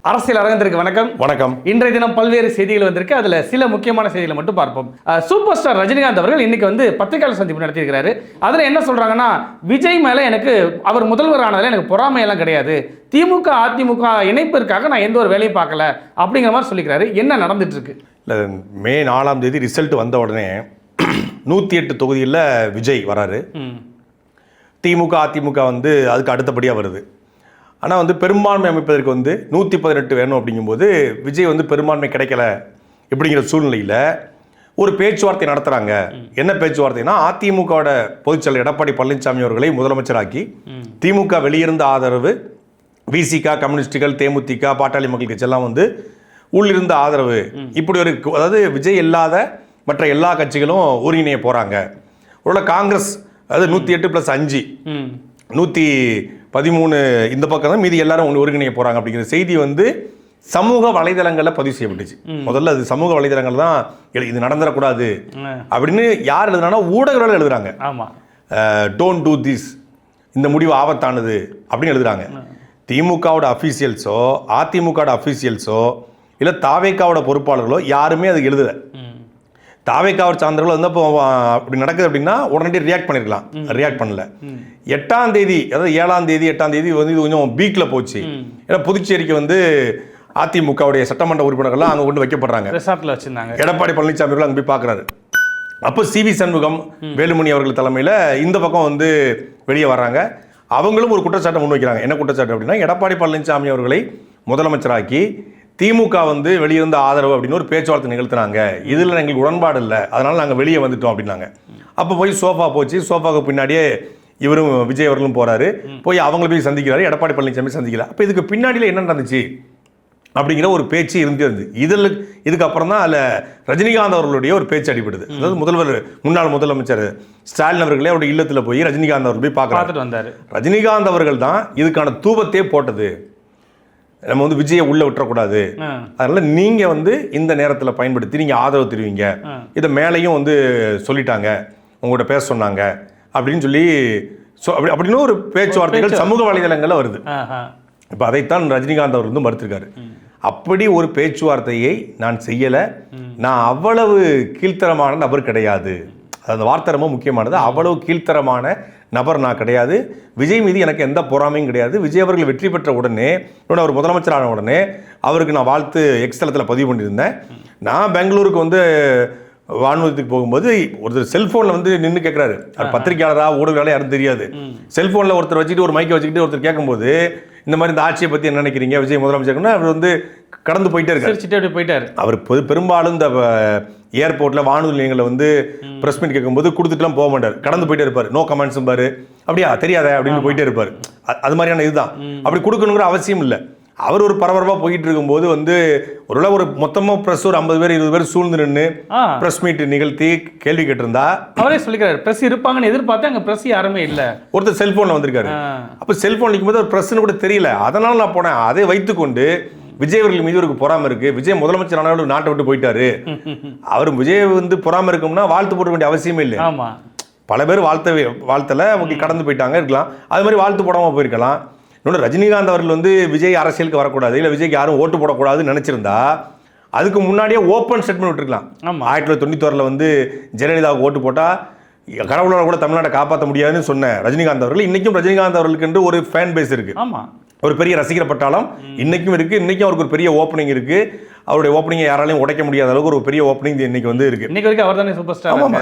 அரசியல் அரங்கத்திற்கு வணக்கம். வணக்கம். இன்றைய தினம் பல்வேறு செய்திகள் வந்திருக்கு. அதுல சில முக்கியமான செய்திகளை மட்டும் பார்ப்போம். சூப்பர் ஸ்டார் ரஜினிகாந்த் அவர்கள் இன்னைக்கு பத்திரிகையாளர் சந்திப்பு நடத்தியிருக்கிறாரு. அதுல என்ன சொல்றாங்கன்னா, விஜய் மேல அவர் முதல்வர் ஆனதுல எனக்கு பொறாமையெல்லாம் கிடையாது, திமுக அதிமுக இணைப்பிற்காக நான் எந்த ஒரு வேலையும் பார்க்கல அப்படிங்கிற மாதிரி சொல்லிக்கிறாரு. என்ன நடந்துட்டு இருக்கு? இல்லை, மே 4ஆம் தேதி ரிசல்ட் வந்த உடனே 108 தொகுதியில் விஜய் வராரு. திமுக அதிமுக அதுக்கு அடுத்தபடியாக வருது. ஆனால் பெரும்பான்மை அமைப்பதற்கு 118 வேணும் அப்படிங்கும்போது விஜய் பெரும்பான்மை கிடைக்கல. இப்படிங்கிற சூழ்நிலையில் ஒரு பேச்சுவார்த்தை நடத்துகிறாங்க. என்ன பேச்சுவார்த்தைனா, அதிமுகவோட பொதுச்செயலர் எடப்பாடி பழனிசாமி அவர்களை முதலமைச்சராக்கி திமுக வெளியிருந்த ஆதரவு விசிக, கம்யூனிஸ்டுகள், தேமுதிக, பாட்டாளி மக்கள் கட்சி எல்லாம் உள்ளிருந்த ஆதரவு, இப்படி ஒரு, அதாவது விஜய் இல்லாத மற்ற எல்லா கட்சிகளும் ஒருங்கிணைய போகிறாங்க. ஒரு காங்கிரஸ், அதாவது 108+5 113 இந்த பக்கம் தான், மீதி எல்லாரும் ஒருங்கிணைய போகிறாங்க அப்படிங்கிற செய்தி சமூக வலைதளங்களில் பதிவு செய்யப்பட்டுச்சு. முதல்ல அது சமூக வலைதளங்கள் தான் இது நடந்துடக்கூடாது அப்படின்னு யார் எழுதுனா, ஊடகங்கள் எழுதுறாங்க. டோன்ட் டூ திஸ், இந்த முடிவு ஆபத்தானது அப்படின்னு எழுதுறாங்க. திமுகவோட அஃபீஷியல்ஸோ அதிமுகவோட அஃபீஷியல்ஸோ இல்லை தாவேக்காவோட பொறுப்பாளர்களோ யாருமே அது எழுதலை. தாவேக்காவை சார்ந்தவர்கள் இப்போ அப்படி நடக்குது அப்படின்னா உடனே ரியாக்ட் பண்ணிருக்கலாம். ரியாக்ட் பண்ணல. 8ஆம் தேதி, அதாவது 7ஆம் தேதி 8ஆம் தேதி இது கொஞ்சம் பீக்கில் போச்சு. ஏன்னா புதுச்சேரிக்கு அதிமுகவுடைய சட்டமன்ற உறுப்பினர்கள்லாம் அங்கே கொண்டு வைக்கப்படுறாங்க. எடப்பாடி பழனிசாமி அவர்கள் அங்கே போய் பார்க்குறாரு. அப்போ சிவி சண்முகம், வேலுமணி அவர்கள் தலைமையில் இந்த பக்கம் வெளியே வர்றாங்க. அவங்களும் ஒரு குற்றச்சாட்டை முன்வைக்கிறாங்க. என்ன குற்றச்சாட்டு அப்படின்னா, எடப்பாடி பழனிசாமி அவர்களை முதலமைச்சராக்கி திமுக வெளியிருந்த ஆதரவு அப்படின்னு ஒரு பேச்சுவார்த்தை நிகழ்த்தினாங்க. இதில் எங்களுக்கு உடன்பாடு இல்லை, அதனால் நாங்கள் வெளியே வந்துட்டோம் அப்படின்னாங்க. அப்போ போய் சோஃபா போச்சு. சோஃபாவுக்கு பின்னாடியே இவரும் விஜய் அவர்களும் போகிறாரு. போய் அவங்கள போய் சந்திக்கிறாரு. எடப்பாடி பழனிசாமி சந்திக்கல. அப்போ இதுக்கு பின்னாடியில் என்ன நடந்துச்சு அப்படிங்கிற ஒரு பேச்சு இருந்தது. இதுக்கப்புறம் தான் அதில் ரஜினிகாந்த் அவர்களுடைய ஒரு பேச்சு அடிபடுது. அதாவது முன்னாள் முதலமைச்சர் ஸ்டாலின் அவர்களே அவருடைய இல்லத்தில் போய் ரஜினிகாந்த் அவர்கள் போய் பார்த்துட்டு வந்தார். ரஜினிகாந்த் அவர்கள் தான் இதுக்கான தூபத்தையே போட்டது. நம்ம விஜயை உள்ள விட்டுறக்கூடாது, அதனால நீங்க இந்த நேரத்தில் பயன்படுத்தி நீங்க ஆதரவு தெரிவிங்க, இதை மேலையும் சொல்லிட்டாங்க, உங்கள்கிட்ட பேச சொன்னாங்க அப்படின்னு சொல்லி அப்படின்னு ஒரு பேச்சுவார்த்தைகள் சமூக வலைதளங்களில் வருது. இப்போ அதைத்தான் ரஜினிகாந்த் அவர் மறுத்திருக்காரு. அப்படி ஒரு பேச்சுவார்த்தையை நான் செய்யலை, நான் அவ்வளவு கீழ்த்தரமான நபர் கிடையாது. அந்த வார்த்தை ரொம்ப முக்கியமானது. அவ்வளவு கீழ்த்தரமான நபர் நான் கிடையாது. விஜய் மீது எனக்கு எந்த பொறாமையும் கிடையாது. விஜய் அவர்கள் வெற்றி பெற்ற உடனே, அவர் முதலமைச்சரான உடனே அவருக்கு நான் வாழ்த்து எக்ஸ்தலத்தில் பதிவு பண்ணியிருந்தேன். நான் பெங்களூருக்கு வானூர்திக்கு போகும்போது ஒருத்தர் செல்ஃபோனில் நின்று கேட்குறாரு. அவர் பத்திரிகையாளராக ஊடகங்களாக யாரும் தெரியாது. செல்ஃபோனில் ஒருத்தர் வச்சுக்கிட்டு ஒரு மைக்கை வச்சுக்கிட்டு ஒருத்தர் கேட்கும்போது, இந்த மாதிரி இந்த ஆட்சியை பற்றி என்ன நினைக்கிறீங்க, விஜய் முதலமைச்சர்னா அவர் கடந்து போயிட்டே இருக்காரு. அவர் பெரும்பாலும் இந்த ஏர்போர்ட்டில் வானூர்தி நிலையங்களில் ப்ரெஸ் மீட் கேட்கும்போது கொடுத்துட்டுலாம் போக மாட்டார், கடந்து போயிட்டே இருப்பார். நோ கமெண்ட்ஸும் பாரு, அப்படியா தெரியாத அப்படின்னு போயிட்டே இருப்பார். அது மாதிரியான இதுதான். அப்படி கொடுக்கணுங்கிற அவசியம் இல்லை. அவர் ஒரு பரபரப்பாக போயிட்டு இருக்கும்போது ஒரு மொத்தமாக ப்ரெஸ் ஒரு 50 பேர் 20 பேர் சூழ்ந்து நின்று ப்ரெஸ் மீட் நிகழ்த்தி கேள்வி கேட்டிருந்தா அவரே சொல்லிக்கிறார், ப்ரெஸ் இருப்பாங்கன்னு எதிர்பார்த்து அங்கே ப்ரெஸ் யாருமே இல்லை. ஒருத்தர் செல்ஃபோனில் வந்திருக்காரு. அப்போ செல்ஃபோன் நிற்கும்போது ஒரு ப்ரெஸ்ன்னு கூட தெரியல. அதனால நான் போனேன். அதை வைத்துக்கொண்டு விஜய் அவர்கள் மீது ஒரு பொறாமை இருக்கு, விஜய் முதலமைச்சர் ஆனாலும் நாட்டை விட்டு போயிட்டாரு, அவர் விஜய் பொறாமை இருக்கும்னா வாழ்த்து போட வேண்டிய அவசியமே இல்லை. பல பேர் வாழ்த்தல அவங்க கடந்து போயிட்டாங்க இருக்கலாம். அது மாதிரி வாழ்த்து போடாமல் போயிருக்கலாம். இன்னொன்று, ரஜினிகாந்த் அவர்கள் விஜய் அரசியலுக்கு வரக்கூடாது, இல்லை விஜய்க்கு யாரும் ஓட்டு போடக்கூடாதுன்னு நினச்சிருந்தா அதுக்கு முன்னாடியே ஓப்பன் ஸ்டேட்மெண்ட் விட்டுருக்கலாம். 1996 ஜெயலலிதாவுக்கு ஓட்டு போட்டால் கடவுளோட கூட தமிழ்நாட்டை காப்பாற்ற முடியாதுன்னு சொன்ன ரஜினிகாந்த் அவர்கள் இன்னைக்கும் ரஜினிகாந்த் அவர்களுக்கு ஒரு ஃபேன் பேஸ் இருக்கு. ஒரு பெரிய ரசிகர் பட்டாளம் இன்னைக்கும் இருக்கு. இன்னைக்கும் அவருக்கு ஒரு பெரிய ஓப்பனிங் இருக்கு. அவருடைய ஓப்பனிங்கை யாராலையும் உடைக்க முடியாத அளவுக்கு ஒரு பெரிய ஓப்பனிங் இன்னைக்கு இருக்கு. இன்னைக்கு வரைக்கும் அவர் தானே சூப்பர் ஸ்டார். ஆமாம்,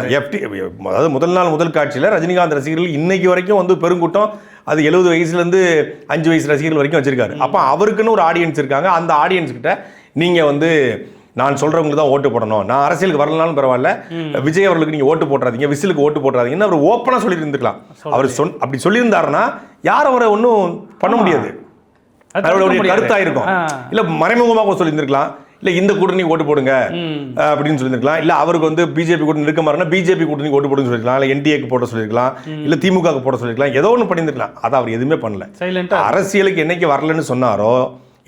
அதாவது முதல் நாள் முதல் காட்சியில் ரஜினிகாந்த் ரசிகர்கள் இன்னைக்கு வரைக்கும் பெருங்கூட்டம். அது 70 வயசுலேருந்து 5 வயசு ரசிகர்கள் வரைக்கும் வச்சிருக்காரு. அப்போ அவருக்குன்னு ஒரு ஆடியன்ஸ் இருக்காங்க. அந்த ஆடியன்ஸ் கிட்ட நீங்கள் நான் சொல்றவங்களுக்கு தான் ஓட்டு போடணும், நான் அரசியலுக்கு வரலனாலும் பரவாயில்ல, விஜய் அவர்களுக்கு நீங்க ஓட்டு போட்டுறாதீங்க, விசிலுக்கு ஓட்டு போட்டுறாதீங்கன்னு அவர் ஓப்பனா சொல்லி இருந்துக்கலாம். அவர் அப்படி சொல்லியிருந்தாருன்னா யாரும் அவரை ஒன்றும் பண்ண முடியாது. அவருடைய கருத்தா இருக்கும். இல்ல மறைமுகமாக சொல்லியிருந்திருக்கலாம். இல்லை இந்த கூட்டணி ஓட்டு போடுங்க அப்படின்னு சொல்லியிருக்கலாம். இல்லை அவருக்கு பிஜேபி கூட்டணி இருக்க மாதிரினா பிஜேபி கூட்டணி ஓட்டு போடுன்னு சொல்லியிருக்கலாம். இல்லை என்டிஏக்கு போட சொல்லியிருக்கலாம். இல்லை திமுக போட சொல்லியிருக்கலாம். ஏதோ ஒன்று பண்ணியிருக்கலாம். அதை அவர் எதுவுமே பண்ணல. அரசியலுக்கு என்னைக்கு வரலன்னு சொன்னாரோ,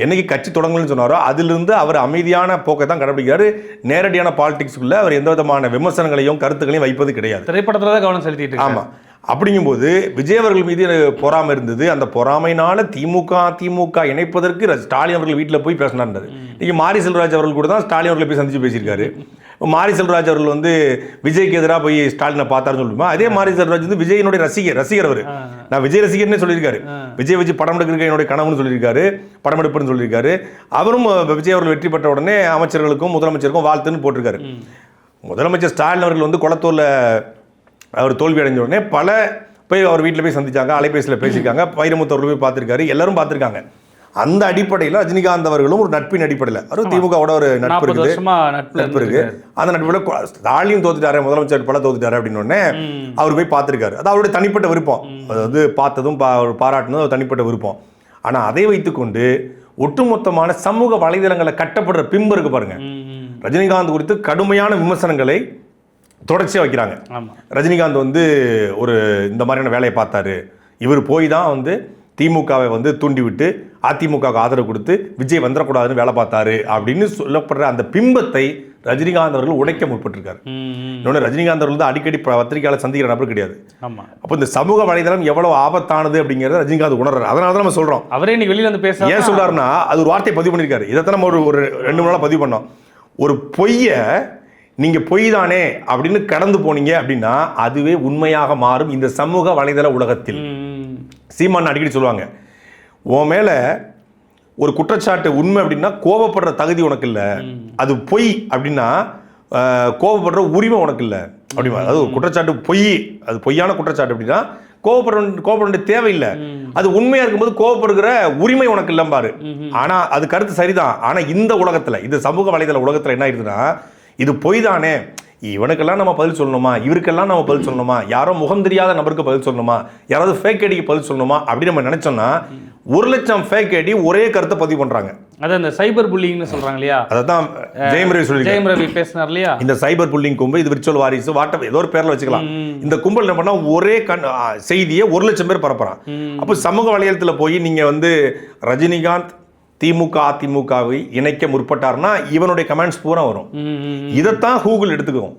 என்னைக்கு கட்சி தொடங்கலன்னு சொன்னாரோ, அதிலிருந்து அவர் அமைதியான போக்கை தான் கடைபிடிக்கிறாரு. நேரடியான பாலிடிக்ஸ்க்குள்ள அவர் எந்த விதமான விமர்சனங்களையும் கருத்துக்களையும் வைப்பது கிடையாது. திரைப்படத்தில் தான் கவனம் செலுத்திட்டு. ஆமாம். அப்படிங்கும்போது விஜய் அவர்கள் மீது எனக்கு பொறாமை இருந்தது. அந்த பொறாமைனால திமுக இணைப்பதற்கு ஸ்டாலின் அவர்கள் வீட்டில் போய் பேசினார். இன்னைக்கு மாரி செல்வராஜ் அவர்கள் கூட தான் ஸ்டாலின் அவர்களை போய் சந்திச்சு பேசியிருக்காரு. மாரி செல்வராஜ் அவர்கள் வந்து விஜய்க்கு எதிராக போய் ஸ்டாலினை பார்த்தாருன்னு சொல்லுமா, அதே மாரி செல்வராஜ் வந்து விஜயனுடைய ரசிகர் அவர். நான் விஜய் ரசிகர்னே சொல்லியிருக்காரு. விஜய் வச்சு படம் எடுக்கிறதுக்கு என்னுடைய கனவுன்னு சொல்லியிருக்காரு, படம் எடுப்புன்னு சொல்லியிருக்காரு. அவரும் விஜய் அவர்கள் வெற்றி பெற்ற உடனே அமைச்சர்களுக்கும் முதலமைச்சருக்கும் வாழ்த்துன்னு போட்டிருக்காரு. முதலமைச்சர் ஸ்டாலின் அவர்கள் வந்து குளத்தூரில் அவர் தோல்வி அடைஞ்ச உடனே பல போய் அவர் வீட்டில் போய் சந்திச்சாங்க, அலைபேசியில் பேசியிருக்காங்க, வைரமுத்து அவர்கள் போய் பார்த்துருக்காரு, எல்லாரும் பார்த்துருக்காங்க. அந்த அடிப்படையில் ரஜினிகாந்த் அவர்களும் ஒரு நட்பின் அடிப்படையில் அவர் திமுகவோட ஒரு நட்பு இருக்கு. அந்த நட்பில் ஸ்டாலின் தோத்துட்டாரு, முதலமைச்சர் பல தோத்துட்டாரு அப்படின்னு உடனே அவர் போய் பார்த்துருக்காரு. அது அவருடைய தனிப்பட்ட விருப்பம். அதாவது பார்த்ததும் பாராட்டினதும் தனிப்பட்ட விருப்பம். ஆனால் அதை வைத்துக்கொண்டு ஒட்டுமொத்தமான சமூக வலைதளங்களை கட்டப்படுற பிம்பு இருக்கு பாருங்க, ரஜினிகாந்த் குறித்து கடுமையான விமர்சனங்களை தொடர்ச்சியாக வைக்கிறாங்க. ரஜினிகாந்த் வந்து ஒரு இந்த மாதிரியான வேலையை பார்த்தாரு, இவர் போய் தான் வந்து திமுகவை வந்து தூண்டிவிட்டு அதிமுகவுக்கு ஆதரவு கொடுத்து விஜய் வந்துடக்கூடாதுன்னு வேலை பார்த்தாரு அப்படின்னு சொல்லப்படுற அந்த பிம்பத்தை ரஜினிகாந்த் அவர்கள் உடைக்க முற்பட்டிருக்காரு. இன்னொன்று, ரஜினிகாந்த் அவர்கள் தான் அடிக்கடி பத்திரிகையாளர் சந்திக்கிற நபர் கிடையாது. அப்போ இந்த சமூக வலைதளம் எவ்வளவு ஆபத்தானது அப்படிங்கிறத ரஜினிகாந்த் உணர்றாரு. அதனால தான் நம்ம சொல்றோம். அவரே இன்னைக்கு வெளியில வந்து பேச ஏன் சொல்றாருன்னா, அது ஒரு வார்த்தையை பதிவு பண்ணியிருக்காரு. இதைத்தான் நம்ம ஒரு 2 நாளாக பதிவு பண்ணோம். ஒரு பொய்யை நீங்க பொய் தானே அப்படின்னு கடந்து போனீங்க அப்படின்னா அதுவே உண்மையாக மாறும் இந்த சமூக வலைதள உலகத்தில். சீமான் அடிக்கடி சொல்லுவாங்க, உன் மேல ஒரு குற்றச்சாட்டு உண்மை அப்படின்னா கோபப்படுற தகுதி உனக்கு இல்லை, அது பொய் அப்படின்னா கோபப்படுற உரிமை உனக்கு இல்லை அப்படிமா. அது ஒரு குற்றச்சாட்டு பொய், அது பொய்யான குற்றச்சாட்டு அப்படின்னா கோபப்பட வேண்டிய தேவையில்லை, அது உண்மையா இருக்கும்போது கோபப்படுகிற உரிமை உனக்கு இல்லம்பாரு. ஆனா அது கருத்து சரிதான். ஆனா இந்த உலகத்துல, இந்த சமூக வலைதள உலகத்துல என்ன ஆயிடுதுன்னா, இது பொய் தானே, இவனுக்கெல்லாம் நம்ம பதில் சொல்லணுமா, இவருக்கெல்லாம் நம்ம பதில் சொல்லணுமா, யாரோ முகம் தெரியாத நபருக்கு பதில் சொல்லணுமா, யாராவது ஃபேக் ஐடிக்கு பதில் சொல்லணுமா அப்படின்னு நம்ம நினைச்சோம்னா 1,00,000 ஃபேக் ஐடி ஒரே கருத்தை பதிவு பண்றாங்க. அது அந்த சைபர் புல்லிங்னு சொல்றாங்க இல்லையா, அதான் ஜெயம் ரவி பேசினார் இல்லையா. இந்த சைபர் புல்லிங் கும்பல், இது விர்ச்சுவல் வாரிசு வாட்ஸ்அப் ஏதோ ஒரு பேர்ல வச்சுக்கலாம். இந்த கும்பல் என்ன பண்ணா ஒரே செய்தியை 1,00,000 பேர் பரப்புறான். அப்போ சமூக வலைதளத்தில் போய் நீங்க வந்து ரஜினிகாந்த் திமுக அதிமுகவை இணைக்க முற்பட்டார்னா இவனுடைய கமெண்ட்ஸ் பூரா வரும். இதைத்தான் கூகுள் எடுத்துக்கும்,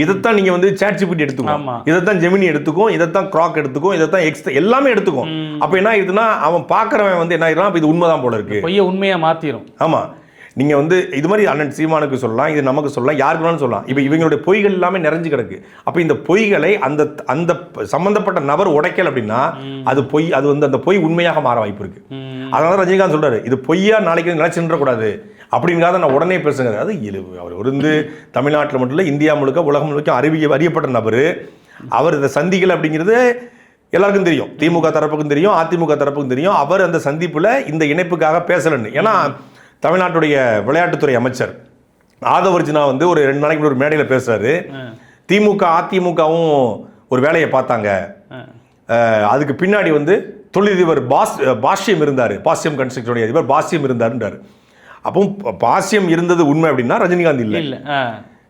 இதைத்தான் நீங்க வந்து ChatGPT எடுத்துக்கும், இதைத்தான் ஜெமினி எடுத்துக்கும், இதைத்தான் கிராக் எடுத்துக்கும், இதைத்தான் எக்ஸ் எல்லாமே எடுத்துக்கும். அப்ப என்ன ஆயிடுதுன்னா அவன் பாக்குறவன் வந்து என்ன ஆயிடுறான், இது உண்மைதான் போல இருக்கு, பொய்யை உண்மையா மாத்திரும். ஆமா, நீங்க வந்து இது மாதிரி அண்ணன் சீமானுக்கு சொல்லலாம், இது நமக்கு சொல்லலாம், யாருக்கு வேணாலும் சொல்லலாம். இப்போ இவங்களுடைய பொய்கள் எல்லாமே நிறைஞ்சு கிடக்கு. அப்போ இந்த பொய்களை அந்த அந்த சம்பந்தப்பட்ட நபர் உடைக்கல் அப்படின்னா அது பொய், அது வந்து அந்த பொய் உண்மையாக மாற வாய்ப்பு இருக்கு. அதனால ரஜினிகாந்த் சொல்றாரு, இது பொய்யா நாளைக்கு நினைச்சுன்ற கூடாது அப்படிங்கிறத நான் உடனே பேசுங்க. அது அவர் வந்து தமிழ்நாட்டில் மட்டும் இல்லை, இந்தியா முழுக்க உலகம் முழுக்க அறியப்பட்ட நபர். அவர் இதை சந்திக்கல அப்படிங்கிறது எல்லாருக்கும் தெரியும், திமுக தரப்புக்கும் தெரியும், அதிமுக தரப்புக்கும் தெரியும். அவர் அந்த சந்திப்புல இந்த இணைப்புக்காக பேசலன்னு. ஏன்னா தமிழ்நாட்டுடைய விளையாட்டுத்துறை அமைச்சர் ஆதவர்ஜுனா வந்து ஒரு 2 நாளைக்கு ஒரு மேடையில் பேசுறாரு, திமுக அதிமுகவும் ஒரு வேலையை பார்த்தாங்க, அதுக்கு பின்னாடி வந்து தொழிலதிபர் பாஷ்யம் இருந்தார், பாஷ்யம் கன்ஸ்ட்ரக்ஷனுடைய அதிபர் பாஷ்யம் இருந்தாருன்றாரு. அப்போ பாஷ்யம் இருந்தது உண்மை அப்படின்னா ரஜினிகாந்த் இல்லை,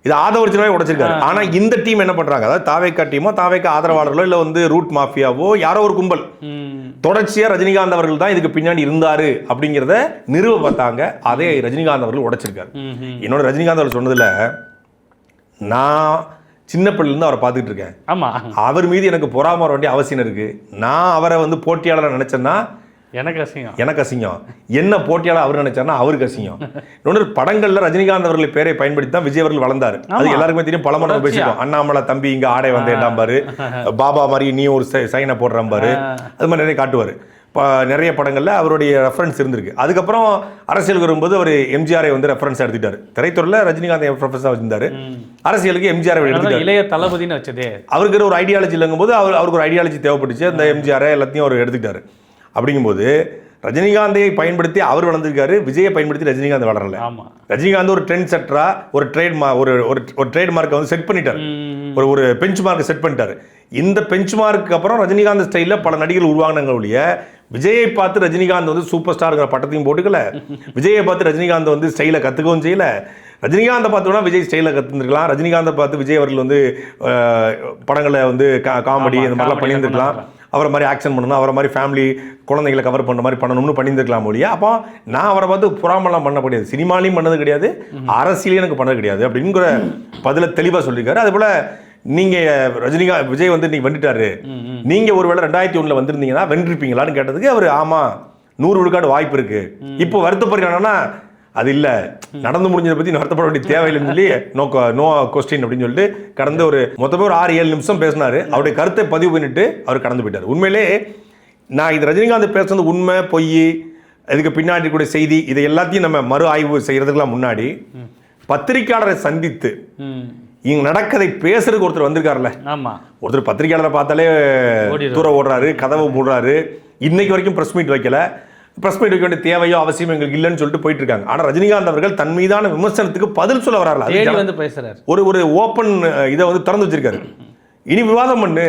இது ஆதவர்ஜுனாவே உடைச்சிருக்காரு. ஆனா இந்த டீம் என்ன பண்றாங்க, அதாவது தாவேக்கா டீமோ தாவேக்கா ஆதரவாளர்களோ இல்லை வந்து ரூட் மாஃபியாவோ யாரோ ஒரு கும்பல் தொடர்ச்சியா ரஜினிகாந்த் அவர்கள் தான் இதுக்கு பின்னாடி இருந்தாரு அப்படிங்கிறத நிறுவ பார்த்தாங்க. அதே ரஜினிகாந்த் அவர்கள் உடைச்சிருக்காரு. என்னோட ரஜினிகாந்த் அவர்கள் சொன்னதுல, நான் சின்ன பிள்ளைலேருந்து அவரை பார்த்துட்டு இருக்கேன். ஆமா, அவர் மீது எனக்கு பொறாம வர வேண்டிய அவசியம் இருக்கு. நான் அவரை வந்து போட்டியாளர் நினைச்சேன்னா எனக்கு அசிங்கம், என்ன போட்டியாளர் அவர் நினைச்சாருன்னா அவருக்கு அசிங்கம். இன்னொன்று, படங்கள்ல ரஜினிகாந்த் அவர்கள் பேரை பயன்படுத்தி தான் விஜய் அவர்கள் வளர்ந்தாரு. அது எல்லாருக்குமே தெரியும், பல மடங்கு பேசிட்டோம். அண்ணாமலை தம்பி இங்க ஆடை வந்தேன் பாரு, பாபா மாதிரி நீ ஒரு சைனை போடுறான் பாரு, அது மாதிரி நிறைய காட்டுவாரு. நிறைய படங்கள்ல அவருடைய ரெஃபரன்ஸ் இருந்திருக்கு. அதுக்கப்புறம் அரசியலுக்கு வரும்போது அவர் எம்ஜிஆரை வந்து ரெஃபரன்ஸ் எடுத்துட்டாரு. திரைத்துறையில் ரஜினிகாந்த் ரெஃபரன்ஸாக வச்சிருந்தாரு, அரசியலுக்கு எம்ஜிஆரை எடுத்துட்டாரு. இளைய தளபதினு வச்சதே அவருக்கு ஒரு ஐடியாலஜி இல்லங்கும்போது அவருக்கு ஒரு ஐடியாலஜி தேவைப்பட்டுச்சு. அந்த எம்ஜிஆரை எல்லாத்தையும் அவர் எடுத்துக்கிட்டாரு. அப்படிங்கும்போது ரஜினிகாந்தை பயன்படுத்தி அவர் வளர்ந்துருக்காரு, விஜயை பயன்படுத்தி ரஜினிகாந்த் வளரல. ரஜினிகாந்த் ஒரு ட்ரெண்ட் செட்டரா ஒரு ட்ரேட் மார்க்கை வந்து செட் பண்ணிட்டார், ஒரு பெஞ்ச் மார்க்கை செட் பண்ணிட்டாரு. இந்த பெஞ்ச் மார்க்கு அப்புறம் ரஜினிகாந்த் ஸ்டைலில் பல நடிகர்கள் உருவாங்கினாங்க ஒழிய விஜயை பார்த்து ரஜினிகாந்த் வந்து சூப்பர் ஸ்டாருங்கிற பட்டத்தையும் போட்டுக்கல, விஜயை பார்த்து ரஜினிகாந்த் வந்து ஸ்டைலை கற்றுக்கவும் செய்யல. ரஜினிகாந்தை பார்த்தோன்னா விஜய் ஸ்டைலில் கற்றுருக்கலாம், ரஜினிகாந்தை பார்த்து விஜய் அவர்கள் வந்து படங்களை வந்து காமெடி இந்த மாதிரிலாம் பண்ணியிருந்துருக்கலாம், அவரை மாதிரி ஆக்ஷன் பண்ணணும், அவரை மாதிரி ஃபேமிலி குழந்தைகளை கவர் பண்ணுற மாதிரி பண்ணணும்னு பண்ணியிருந்துருக்கலாம் ஒழிய. அப்போ நான் அவரை பார்த்து புறாமலாம் பண்ண முடியாது, சினிமாலையும் பண்ணது கிடையாது, அரசியலையும் எனக்கு பண்ணது கிடையாது அப்படிங்கிற பதில தெளிவாக சொல்லியிருக்காரு. அதுபோல் நீங்க விஜய் வந்து நீங்க வந்துட்டாரு, நீங்க ஒருவேளை 2001 வந்திருந்தீங்கன்னா வென்றிருப்பீங்களான்னு கேட்டதுக்கு அவர் ஆமா 100 விழுக்காடு வாய்ப்பு இருக்கு. இப்போ வருத்தப்படுறாங்கன்னா அது இல்ல, நடந்து முடிஞ்சதை பத்தி வருத்தப்பட வேண்டிய தேவையில்லைன்னு சொல்லி நோ கொஸ்டின் அப்படின்னு சொல்லிட்டு கடந்த ஒரு மொத்தமே ஒரு 6-7 நிமிஷம் பேசினாரு. அவருடைய கருத்தை பதிவு பண்ணிட்டு அவர் கடந்து போயிட்டார். உண்மையிலே நான் இது ரஜினிகாந்த் பேசுறது உண்மை பொய், இதுக்கு பின்னாடி கூட செய்தி, இதை எல்லாத்தையும் நம்ம மறு ஆய்வு செய்யறதுக்கெல்லாம் முன்னாடி பத்திரிகையாளரை சந்தித்து இங்க நடக்கதை பேசுறதுக்கு ஒருத்தர் வந்திருக்காருல்ல. ஆமா, ஒருத்தர் பத்திரிகையாளரை பார்த்தாலே தூர ஓடுறாரு, கதவை மூடுறாரு, இன்னைக்கு வரைக்கும் பிரஸ் மீட் வைக்கல. பிரஸ் மீட் வைக்க வேண்டிய தேவையோ அவசியம் எங்களுக்கு இல்லைன்னு சொல்லிட்டு போயிட்டு இருக்காங்க. ஆனா ரஜினிகாந்த் அவர்கள் தன் மீதான விமர்சனத்துக்கு பதில் சொல்ல வராரு. ஒரு ஓப்பன் இதை வந்து திறந்து வச்சிருக்காரு. இனி விவாதம் பண்ணு.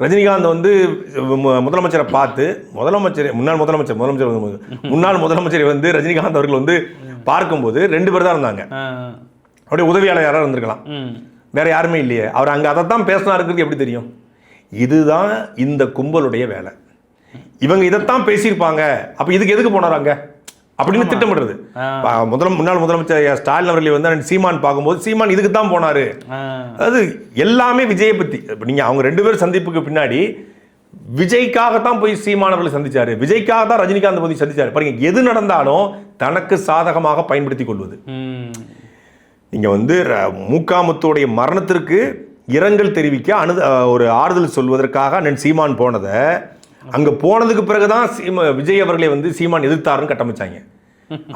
ரஜினிகாந்த் வந்து முதலமைச்சரை பார்த்து முன்னாள் முதலமைச்சரை வந்து ரஜினிகாந்த் அவர்கள் வந்து பார்க்கும்போது 2 பேர் தான் இருந்தாங்க. அவருடைய உதவியாளர் யாராவது இருந்திருக்கலாம், வேற யாருமே இல்லையே. அவர் அங்க அதைத்தான் பேசினாருங்கிறது எப்படி தெரியும்? இதுதான் இந்த கும்பலுடைய வேலை. இவங்க இதைத்தான் பேசியிருப்பாங்க, அப்ப இதுக்கு எதுக்கு போனாராங்க அப்படின்னு திட்டமிடுறது. முன்னாள் முதலமைச்சர் ஸ்டாலின் அவர்களை வந்து சீமான் பார்க்கும்போது சீமான் இதுக்கு தான் போனாரு. அதாவது எல்லாமே விஜயை பத்தி. நீங்க அவங்க 2 பேரும் சந்திப்புக்கு பின்னாடி விஜய்க்காகத்தான் போய் சீமான் அவர்களை சந்திச்சாரு, விஜய்க்காக தான் ரஜினிகாந்த் போய் சந்திச்சாரு. பாருங்க, எது நடந்தாலும் தனக்கு சாதகமாக பயன்படுத்தி கொள்வது. நீங்க வந்து மூக்காமுத்துடைய மரணத்திற்கு இரங்கல் தெரிவிக்க ஒரு ஆறுதல் சொல்வதற்காக அண்ணன் சீமான் போனதை, அங்க போனதுக்கு பிறகுதான் விஜய் அவர்களை வந்து சீமான் எதிர்த்தாருன்னு கட்டமைச்சாங்க.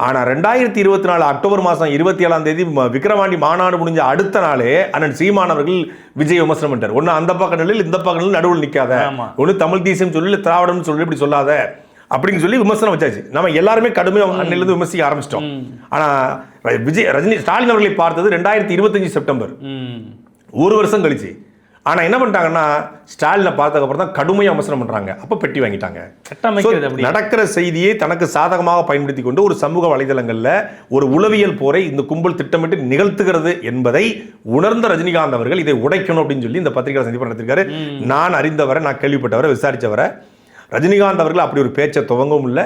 ஆனா 2024 அக்டோபர் மாதம் 27ஆம் தேதி விக்கிரவாண்டி மாநாடு முடிஞ்ச அடுத்த நாளே அண்ணன் சீமான் அவர்கள் விஜய் விமர்சனம் பண்ணிட்டார். ஒன்னு அந்த பக்க நிலையில் இந்த பக்க நிலையில் நடுவில் நிற்காத, ஒன்னு தமிழ் தேசியம் சொல்லி திராவிடம் சொல்லி இப்படி சொல்லாத அப்படின்னு சொல்லி விமர்சனம் வச்சாச்சு. நம்ம எல்லாருமே கடுமையாக அன்னிலிருந்து விமர்சிக்க ஆரம்பிச்சிட்டோம். ஆனா ஸ்டாலின் அவர்களை பார்த்தது 2025 செப்டம்பர், 1 வருஷம் கழிச்சு. ஆனா என்ன பண்ணிட்டாங்கன்னா, ஸ்டாலினை பார்த்ததுக்கு அப்புறம் தான் கடுமையாக விமர்சனம் பண்றாங்க. அப்ப பெட்டி வாங்கிட்டாங்க. நடக்கிற செய்தியை தனக்கு சாதகமாக பயன்படுத்தி கொண்டு ஒரு சமூக வலைதளங்கள்ல ஒரு உளவியல் போரை இந்த கும்பல் திட்டமிட்டு நிகழ்த்துகிறது என்பதை உணர்ந்த ரஜினிகாந்த் அவர்கள் இதை உடைக்கணும் அப்படின்னு சொல்லி இந்த பத்திரிகை சந்திப்பு நடத்திருக்காரு. நான் அறிந்தவரை, நான் கேள்விப்பட்டவரை, விசாரிச்சவரை, ரஜினிகாந்த் அவர்கள் அப்படி ஒரு பேச்சை துவங்கவும் இல்லை,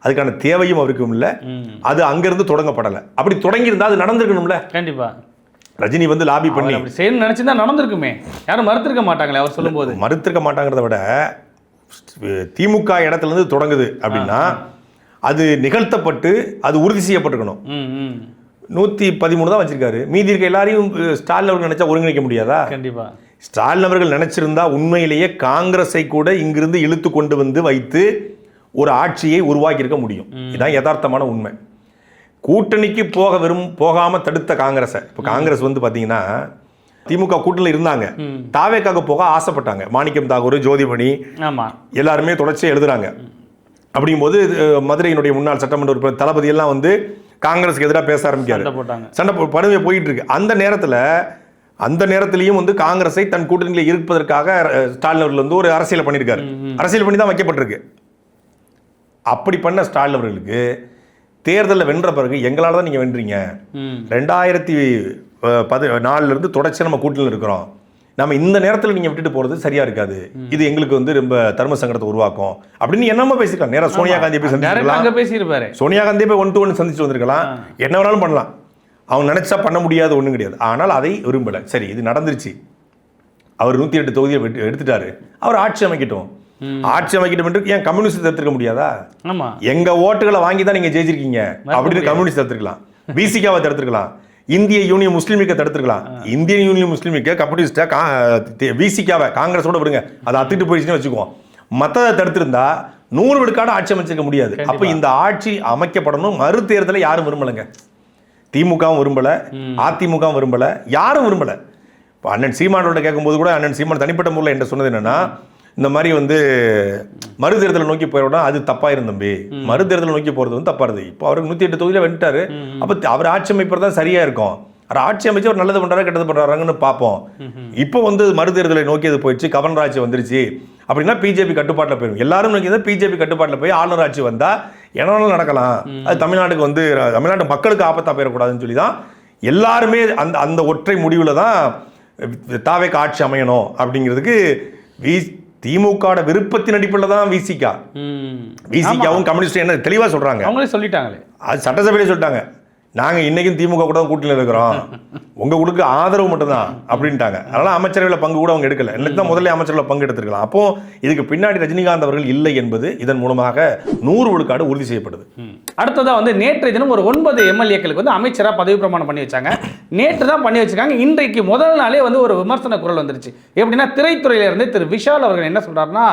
அதுக்கான தேவையும் அவருக்கும் இல்லை, அது அங்கிருந்து தொடங்கப்படலை. அப்படி தொடங்கி இருந்தா அது நடந்திருக்கணும்ல. கண்டிப்பா ரஜினி வந்து லாபி பண்ணி நினைச்சிருந்தா நடந்திருக்குமே, யாரும் மறுத்திருக்க மாட்டாங்களே. அவர் சொல்லும்போது மறுத்திருக்க மாட்டாங்கிறத விட திமுக இடத்துல இருந்து தொடங்குது அப்படின்னா அது நிகழ்த்தப்பட்டு அது உறுதி செய்யப்பட்டிருக்கணும். 113 தான் வச்சிருக்காரு, மீதி இருக்க எல்லாரையும் ஸ்டாலின் அவர்கள் நினைச்சா ஒருங்கிணைக்க முடியாதா? கண்டிப்பா ஸ்டாலின் அவர்கள் நினைச்சிருந்தா உண்மையிலேயே காங்கிரஸை கூட இங்கிருந்து இழுத்து கொண்டு வந்து வைத்து ஒரு ஆட்சியை உருவாக்கி இருக்க முடியும். இதுதான் யதார்த்தமான உண்மை. கூட்டணிக்கு போகாம தடுத்த காங்கிரஸை, இப்போ காங்கிரஸ் வந்து பாத்தீங்கன்னா திமுக கூட்டணியில் இருந்தாங்க, தாவேக்காக போக ஆசைப்பட்டாங்க. மாணிக்கம் தாகூர், ஜோதிமணி எல்லாருமே தொடர்ச்சியாக எழுதுறாங்க. அப்படிங்கும்போது மதுரையினுடைய முன்னாள் சட்டமன்ற உறுப்பினர் தளபதி எல்லாம் வந்து காங்கிரஸுக்கு எதிராக பேச ஆரம்பிக்காரு, சண்டை படுமையை போயிட்டு இருக்கு. அந்த நேரத்திலையும் வந்து காங்கிரஸை தன் கூட்டணியில் இருப்பதற்காக ஸ்டாலின் அவர்கள் வந்து ஒரு அரசியல் பண்ணியிருக்காரு. அரசியல் பண்ணி தான் வைக்கப்பட்டிருக்கு. அப்படி பண்ண ஸ்டாலின் அவர்களுக்கு தேர்தலில் வென்ற பிறகு எங்களால் தான் நீங்கள் வென்றீங்க, 2014 தொடர்ச்சி நம்ம கூட்டணியில் இருக்கிறோம், நம்ம இந்த நேரத்தில் நீங்கள் விட்டுட்டு போகிறது சரியா இருக்காது, இது எங்களுக்கு வந்து ரொம்ப தர்ம சங்கடத்தை உருவாக்கும் அப்படின்னு என்னமா பேசிக்கலாம். நேராக சோனியா காந்தியை போய் சந்திச்சிருக்கலாம், சோனியா காந்தியை போய் 1-to-1 சந்திச்சு வந்திருக்கலாம், என்ன வேணாலும் பண்ணலாம். அவங்க நினைச்சா பண்ண முடியாது, ஒன்றும் கிடையாது. ஆனால் அதை விரும்பலை. சரி, இது நடந்துருச்சு, அவர் 108 தொகுதியை எடுத்துட்டாரு, அவர் ஆட்சி அமைக்கட்டும். ஆட்சி அமைக்கட்டும். ஏன் கம்யூனிஸ்ட் தடுத்துக்க முடியாதா? எங்க ஓட்டுகளை வாங்கி தான் நீங்க ஜெயிச்சிருக்கீங்க அப்படின்னு கம்யூனிஸ்ட் தடுத்துக்கலாம், பிசிகாவை தடுத்துக்கலாம், இந்திய யூனியன் முஸ்லீம் லீக்கை தடுத்துக்கலாம். இந்தியன் யூனியன் முஸ்லீம் லீக்கை கம்யூனிஸ்டா பிசிகாவை காங்கிரஸோட விடுங்க, அதை அத்துட்டு போயிடுச்சுன்னு வச்சுக்குவோம். மற்றதை தடுத்திருந்தா 100 விழுக்காடு ஆட்சி அமைச்சிருக்க முடியாது. அப்ப இந்த ஆட்சி அமைக்கப்படணும். மறு தேர்தலை யாரும் விரும்பலைங்க. திமுகவும் விரும்பல, அதிமுகவும் விரும்பல, யாரும் விரும்பல. இப்போ அண்ணன் சீமானோட கேட்கும்போது கூட அண்ணன் சீமான் தனிப்பட்ட முறையில் என்ன சொன்னது என்னன்னா, இந்த மாதிரி வந்து மறு தேர்தலை நோக்கி போயிடணும், அது தப்பாயிரும் தம்பி, மறு தேர்தலை நோக்கி போறது வந்து தப்பா இருந்தது. இப்போ அவருக்கு 108 தொகுதியில வந்துட்டாரு. அப்ப அவர் ஆட்சி அமைப்பது தான் சரியா இருக்கும். அவர் ஆட்சி அமைச்சு அவர் நல்லது பண்றாரு கெட்டது பண்றாருன்னு பார்ப்போம். இப்போ வந்து மறு தேர்தலை நோக்கி அது போயிடுச்சு, கவர்னர் ஆட்சி வந்துருச்சு அப்படின்னா பிஜேபி கட்டுப்பாட்டில் போயிடும். எல்லாரும் நோக்கி தான் பிஜேபி கட்டுப்பாட்டில் போய் ஆளுநர் ஆட்சி வந்தா என்ன நடக்கலாம், அது தமிழ்நாட்டுக்கு வந்து தமிழ்நாட்டு மக்களுக்கு ஆபத்தா போயிடக்கூடாதுன்னு சொல்லி தான் எல்லாருமே அந்த ஒற்றை முடிவில் தான் தாவேக்கு ஆட்சி அமையணும் அப்படிங்கிறதுக்கு திமுக விருப்பத்தின் அடிப்படையில் தான் விசிகாவும் கம்யூனிஸ்ட் என்ன தெளிவாக சொல்றாங்க. அவங்களே சொல்லிட்டாங்களே, அது சட்டசபையிலே சொல்லிட்டாங்க. நாங்கள் இன்றைக்கும் திமுக கூட தான் கூட்டணியில் இருக்கிறோம், உங்கள் கொடுக்க ஆதரவு மட்டும்தான் அப்படின்ட்டாங்க. அதனால் அமைச்சரவையில் பங்கு கூட அவங்க எடுக்கலை. எனக்கு தான் முதல்ல அமைச்சரவையில் பங்கு எடுத்துருக்கலாம். அப்போது இதுக்கு பின்னாடி ரஜினிகாந்த் அவர்கள் இல்லை என்பது இதன் மூலமாக 100 விழுக்காடு உறுதி செய்யப்படுது. அடுத்ததாக வந்து நேற்றைய தினம் ஒரு 9 எம்எல்ஏக்களுக்கு வந்து அமைச்சராக பதவி பிரமாணம் பண்ணி வச்சாங்க. நேற்று தான் பண்ணி வச்சிருக்காங்க. இன்றைக்கு முதல் நாளே வந்து ஒரு விமர்சன குரல் வந்துருச்சு. எப்படின்னா திரைத்துறையிலிருந்து திரு விஷால் அவர்கள் என்ன சொல்றாருன்னா,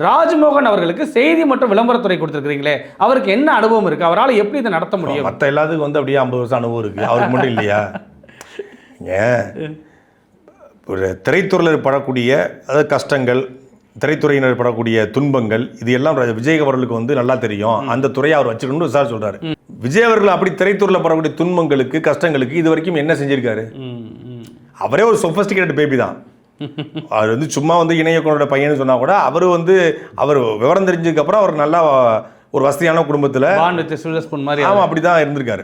ராஜ்மோகன் அவர்களுக்கு செய்தி மற்றும் விளம்பரத்துறை கொடுத்துருக்கீங்களே, அவருக்கு என்ன அனுபவம் இருக்கு, அவரால் எப்படி இதை நடத்த முடியும்? மற்ற எல்லாத்துக்கும் வந்து அப்படியே 50 வருஷம் அனுபவம் இருக்கு, அவருக்கு மட்டும் இல்லையா? ஏன் ஒரு திரைத்துறையில் படக்கூடிய அதாவது கஷ்டங்கள், திரைத்துறையினர் படக்கூடிய துன்பங்கள், இது எல்லாம் விஜய் அவர்களுக்கு வந்து நல்லா தெரியும். அந்த துறையை அவர் வச்சுக்கணும்னு விசார் சொல்றாரு. விஜய் அவர்கள் அப்படி திரைத்துறையில் படக்கூடிய துன்பங்களுக்கு, கஷ்டங்களுக்கு இது வரைக்கும் என்ன செஞ்சிருக்காரு? அவரே ஒரு சொஃபஸ்டிகேட்டட் பேபி தான். அவர் வந்து சும்மா வந்து இணையக்கோனோட பையன்னு சொன்னா கூட அவர் வந்து அவர் விவரம் தெரிஞ்சதுக்கு அப்புறம் அவர் நல்லா ஒரு வசதியான குடும்பத்தில் ஆமாம் அப்படி தான் இருந்திருக்காரு.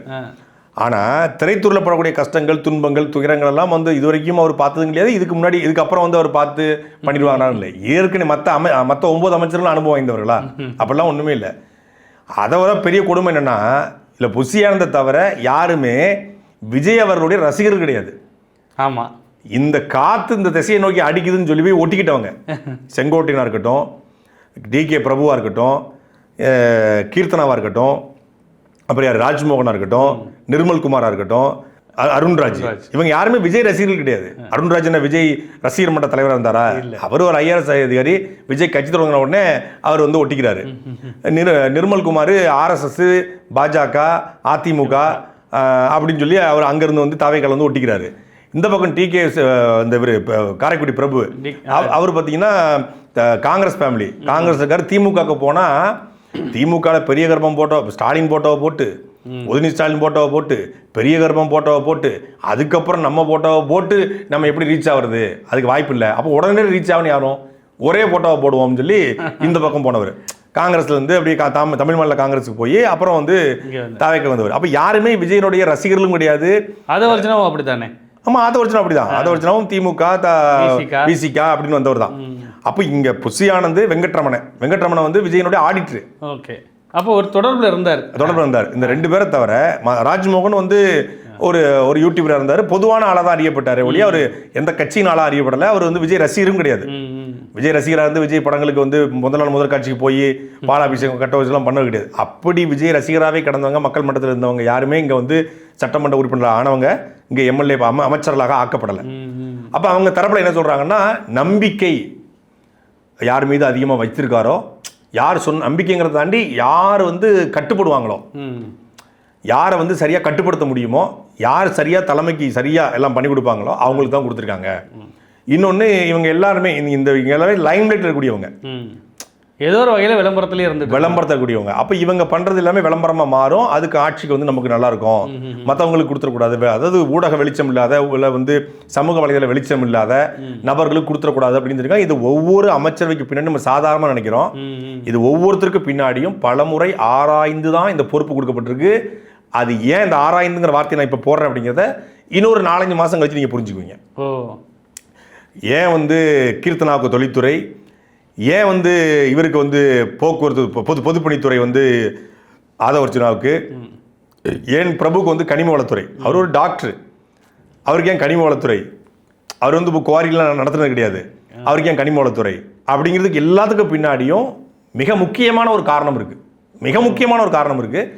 ஆனால் திரைத்துறையில் படக்கூடிய கஷ்டங்கள், துன்பங்கள், துயரங்கள் எல்லாம் வந்து இது வரைக்கும் அவர் பார்த்ததும் கிடையாது. இதுக்கு முன்னாடி இதுக்கப்புறம் வந்து அவர் பார்த்து பண்ணிடுவாங்கன்னு இல்லை. ஏற்கனவே மற்ற 9 அமைச்சர்களும் அனுபவம் வாய்ந்தவர்களா? அப்படிலாம் ஒன்றுமே இல்லை. அதை விட பெரிய கொடுமை என்னென்னா, இல்லை புசியானதை தவிர யாருமே விஜய் அவர்களுடைய ரசிகர்கள் கிடையாது. ஆமாம், இந்த காற்று இந்த திசையை நோக்கி அடிக்குதுன்னு சொல்லி போய் ஒட்டிக்கிட்டவங்க. செங்கோட்டையனாக இருக்கட்டும், டிகே பிரபுவாக இருக்கட்டும், கீர்த்தனாவாக இருக்கட்டும், அப்புறம் யார் ராஜ்மோகனாக இருக்கட்டும், நிர்மல்குமாராக இருக்கட்டும், அருண்ராஜ், இவங்க யாருமே விஜய் ரசிகர்கள் கிடையாது. அருண்ராஜ் என்ன விஜய் ரசிகர் மன்ற தலைவராக இருந்தாரா? அவர் ஒரு IRS அதிகாரி. விஜய் கட்சி தொடங்கின உடனே அவர் வந்து ஒட்டிக்கிறாரு. நிர்மல்குமார் RSS, பாஜக, அதிமுக அப்படின்னு சொல்லி அவர் அங்கேருந்து வந்து தாவேக்கால வந்து ஒட்டிக்கிறாரு. இந்த பக்கம் டிகே இந்த இவர் காரைக்குடி பிரபு அவர் பார்த்தீங்கன்னா காங்கிரஸ் ஃபேமிலி, காங்கிரஸ் இருக்கார். திமுகவுக்கு போனால் திமுகவில் பெரிய கர்ப்பம் ஸ்டாலின் போட்டோவை போட்டு, உதயநிதி ஸ்டாலின் போட்டோவை போட்டு, பெரிய கர்ப்பம் போட்டோவை போட்டு, அதுக்கப்புறம் நம்ம போட்டோவை போட்டு நம்ம எப்படி ரீச் ஆகுறது? அதுக்கு வாய்ப்பு இல்லை. அப்போ உடனே ரீச் ஆகணும் யாரும், ஒரே போட்டோவை போடுவோம்னு சொல்லி இந்த பக்கம் போனவர். காங்கிரஸ்ல இருந்து அப்படியே தமிழ் மாநில காங்கிரஸுக்கு போய் அப்புறம் வந்து தாவேக்கு வந்தவர். அப்போ யாருமே விஜயனுடைய ரசிகர்களும் கிடையாது. அதை வச்சுனா அப்படித்தானே? ஆமாம், அதை வச்சுனா அப்படிதான். அதை வச்சுனாவும் திமுக, விசிக அப்படின்னு வந்தவர் தான். அப்போ இங்கே புசி ஆனந்த், வெங்கட்ரமணன் வந்து விஜயனுடைய ஆடிட்டரு. ஓகே, அப்போ ஒரு தொடர்பில் இருந்தார். இந்த 2 பேரை தவிர ராஜ்மோகன் வந்து ஒரு யூடியூபராக இருந்தார். பொதுவான ஆளாக தான் அறியப்பட்டார் ஒழிய அவர் எந்த கட்சியின் ஆளாக அறியப்படலை. அவர் வந்து விஜய் ரசிகரும் கிடையாது. விஜய் ரசிகராக இருந்து விஜய் படங்களுக்கு வந்து முதல் காட்சிக்கு போய் பாலாபிஷேகம் கட்ட வச்சுலாம் பண்ணது கிடையாது. அப்படி விஜய் ரசிகராகவே கடந்தவங்க, மக்கள் மன்றத்தில் இருந்தவங்க யாருமே இங்கே வந்து சட்டமன்ற உறுப்பினர் ஆனவங்க இங்கே எம்எல்ஏ அமைச்சர்களாக ஆக்கப்படலை. அப்போ அவங்க தரப்பில் என்ன சொல்கிறாங்கன்னா, நம்பிக்கை யார் மீது அதிகமாக வைத்திருக்காரோ, யார் நம்பிக்கைங்கிறத தாண்டி யார் வந்து கட்டுப்படுவாங்களோ, யாரை வந்து சரியாக கட்டுப்படுத்த முடியுமோ, யார் சரியாக தலைமைக்கு சரியாக எல்லாம் பண்ணி கொடுப்பாங்களோ அவங்களுக்கு தான் கொடுத்துருக்காங்க. இன்னொன்று, இவங்க எல்லாருமே எல்லாமே லைம் லைட்டில் இருக்கக்கூடியவங்க, ஏதோ ஒரு வகையில் விளம்பரத்தக்கூடியவங்க. அப்போ இவங்க பண்ணுறது எல்லாமே விளம்பரமாக மாறும். அதுக்கு ஆட்சிக்கு வந்து நமக்கு நல்லா இருக்கும், மற்றவங்களுக்கு கொடுத்துடக்கூடாது. அதாவது ஊடக வெளிச்சம் இல்லாத, இல்லை வந்து சமூக வலைதள வெளிச்சம் இல்லாத நபர்களுக்கு கொடுத்துடக்கூடாது அப்படின்னு இருக்காங்க. இது ஒவ்வொரு அமைச்சரவைக்கு பின்னாடி நம்ம சாதாரணமாக நினைக்கிறோம். இது ஒவ்வொருத்தருக்கு பின்னாடியும் பலமுறை ஆராய்ந்து தான் இந்த பொறுப்பு கொடுக்கப்பட்டிருக்கு. அது ஏன் இந்த ஆராய்ந்துங்கிற வார்த்தையை நான் இப்போ போடுறேன் அப்படிங்கிறத இன்னொரு 4-5 மாதம் கழிச்சு நீங்கள் புரிஞ்சுக்குவீங்க. ஏன் வந்து கீர்த்தனாவுக்கு தொழில்துறை, ஏன் வந்து இவருக்கு வந்து போக்குவரத்து பொதுப்பணித்துறை வந்து ஆதவர்ஜுனாவுக்கு, ஏன் பிரபுக்கு வந்து கனிம வளத்துறை, அவர் ஒரு டாக்டர், அவருக்கு ஏன் கனிம வளத்துறை, அவர் வந்து இப்போ குவாரிலாம் நடத்துனது கிடையாது, அவருக்கு ஏன் கனிம வளத்துறை அப்படிங்கிறதுக்கு எல்லாத்துக்கும் பின்னாடியும் மிக முக்கியமான ஒரு காரணம் இருக்குது.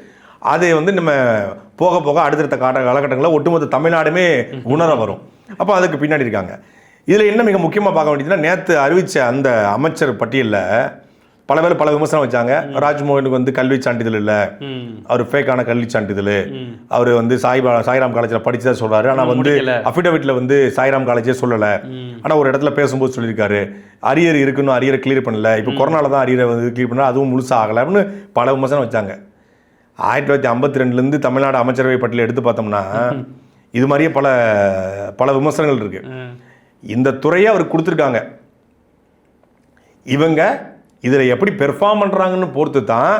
அதை வந்து நம்ம போக போக அடுத்தடுத்த காலகட்டங்களில் ஒட்டுமொத்த தமிழ்நாடுமே உணர வரும். அப்போ அதுக்கு பின்னாடி இருக்காங்க. இதில் என்ன மிக முக்கியமாக பார்க்க வேண்டியதுன்னா, நேற்று அறிவித்த அந்த அமைச்சர் பட்டியலில் பல விமர்சனம் வச்சாங்க. ராஜ்மோகனுக்கு வந்து கல்வி சான்றிதழ் இல்லை, அவர் ஃபேக்கான கல்வி சான்றிதழ், அவர் வந்து சாய்ராம் காலேஜில் படிச்சுதான் சொல்கிறாரு. ஆனால் வந்து அஃபிடவிட்டில் வந்து சாய்ராம் காலேஜே சொல்லலை. ஆனால் ஒரு இடத்துல பேசும்போது சொல்லியிருக்காரு அரியர் இருக்குன்னு, அரியரை கிளியர் பண்ணல, இப்போ கொரோனாவில் தான் அரியரை வந்து கிளியர் பண்ணல, அதுவும் முழுசாக ஆகலை அப்படின்னு பல விமர்சனம் வச்சாங்க. 1952 தமிழ்நாடு அமைச்சரவை பட்டியல் எடுத்து பார்த்தோம்னா இது மாதிரியே பல விமர்சனங்கள் இருக்கு. இந்த துறையை அவர் கொடுத்துருக்காங்க. இவங்க இதில் எப்படி பெர்ஃபார்ம் பண்ணுறாங்கன்னு பொறுத்து தான்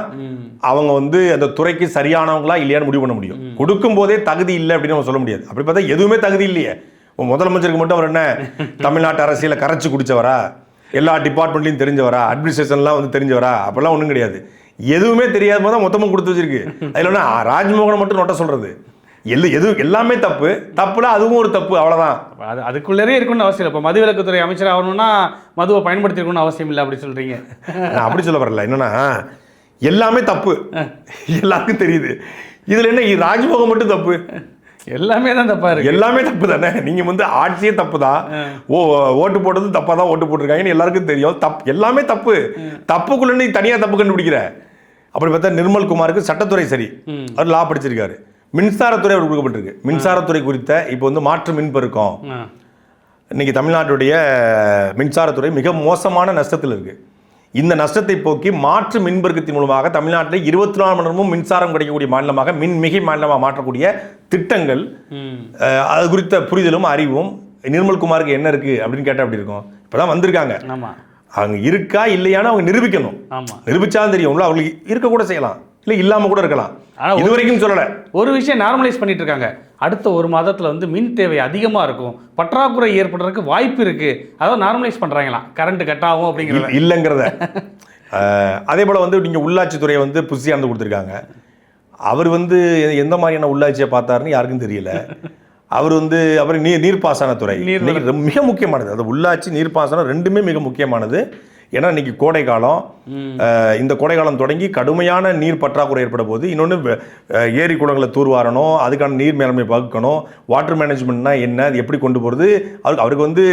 அவங்க வந்து அந்த துறைக்கு சரியானவங்களா இல்லையான்னு முடிவு பண்ண முடியும். கொடுக்கும் போதே தகுதி இல்லை அப்படின்னு நம்ம சொல்ல முடியாது. அப்படி பார்த்தா எதுவுமே தகுதி இல்லையே. முதலமைச்சருக்கு மட்டும் அவர் என்ன தமிழ்நாட்டு அரசியலை கரைச்சி குடிச்சவரா, எல்லா டிபார்ட்மெண்ட்லையும் தெரிஞ்சவரா, அட்மினிஸ்ட்ரேஷன்லாம் வந்து தெரிஞ்சவரா? அப்படிலாம் ஒன்றும் கிடையாது. எதுவுமே தெரியாத போது தான் மொத்தமும் கொடுத்து வச்சிருக்கு. அதில் ஒன்று ராஜ்மோகனை மட்டும் நோட்ட சொல்கிறது, எல்லாமே தப்பு, தப்புல அதுவும் ஒரு தப்பு, அவ்வளவுதான். அதுக்குள்ளே இருக்கணும்னு அவசியம் இல்லை. இப்போ மதுவிலக்குத்துறை அமைச்சர் ஆகணும்னா மதுவை பயன்படுத்திருக்கணும்னு அவசியம் இல்லை அப்படி சொல்றீங்க. நான் அப்படி சொல்ல வரல. என்னன்னா எல்லாமே தப்பு, எல்லாருக்கும் தெரியுது. இதுல என்ன ராஜ்மோகன் மட்டும் தப்பு? எல்லாமே தான் தப்பா இருக்கு. எல்லாமே தப்பு தானே. நீங்க வந்து ஆட்சியே தப்பு தான், ஓட்டு போட்டது தப்பா தான் ஓட்டு போட்டிருக்காங்கன்னு எல்லாருக்கும் தெரியும். எல்லாமே தப்பு. தப்புக்குள்ள நீ தனியா தப்பு கண்டுபிடிக்கிற. அப்படி பார்த்தா நிர்மல் குமாருக்கு சட்டத்துறை சரி, அவர் லா படிச்சிருக்காரு. மின்சாரத்துறை அவர் கொடுக்கப்பட்டிருக்கு. மின்சாரத்துறை குறித்த இப்போ வந்து மாற்று மின்பெருக்கம், இன்னைக்கு தமிழ்நாட்டுடைய மின்சாரத்துறை மிக மோசமான நஷ்டத்தில் இருக்கு. இந்த நஷ்டத்தை போக்கி மாற்று மின்பெருக்கத்தின் மூலமாக தமிழ்நாட்டில் 24 மணி நேரமும் மின்சாரம் கிடைக்கக்கூடிய மாநிலமாக, மின்மிகை மாநிலமாக மாற்றக்கூடிய திட்டங்கள், அது குறித்த புரிதலும் அறிவும் நிர்மல்குமாருக்கு என்ன இருக்கு அப்படின்னு கேட்டால் அப்படி இருக்கும். இப்போதான் வந்திருக்காங்க. அவங்க இருக்கா இல்லையான்னு அவங்க நிரூபிக்கணும். நிரூபிச்சாலும் தெரியும், அவங்களுக்கு இருக்க கூட செய்யலாம், இல்லை இல்லாமல் கூட இருக்கலாம். இது வரைக்கும் சொல்லலை. ஒரு விஷயம் நார்மலைஸ் பண்ணிட்டு இருக்காங்க. அடுத்த ஒரு மாதத்தில் வந்து மின் தேவை அதிகமாக இருக்கும், பற்றாக்குறை ஏற்படுறதுக்கு வாய்ப்பு இருக்கு, அதாவது நார்மலைஸ் பண்ணுறாங்களாம், கரண்ட் கட் ஆகும் அப்படிங்கிறது இல்லைங்கிறத. அதே போல் வந்து நீங்கள் உள்ளாட்சித்துறையை வந்து புசியாந்து கொடுத்துருக்காங்க. அவர் வந்து எந்த மாதிரியான உள்ளாட்சியை பார்த்தாருன்னு யாருக்கும் தெரியல. அவர் வந்து அப்புறம் நீர்ப்பாசனத்துறை மிக முக்கியமானது. அது உள்ளாட்சி நீர்ப்பாசனம் ரெண்டுமே மிக முக்கியமானது. ஏன்னா இன்னைக்கு கோடை காலம், இந்த கோடை காலம் தொடங்கி கடுமையான நீர் பற்றாக்குறை ஏற்பட போது. இன்னொன்று ஏரி குளங்களை தூர்வாரணும், அதுக்கான நீர் மேலாண்மை வகுக்கணும். வாட்டர் மேனேஜ்மெண்ட்னா என்ன, அது எப்படி கொண்டு போகிறது. அவருக்கு வந்து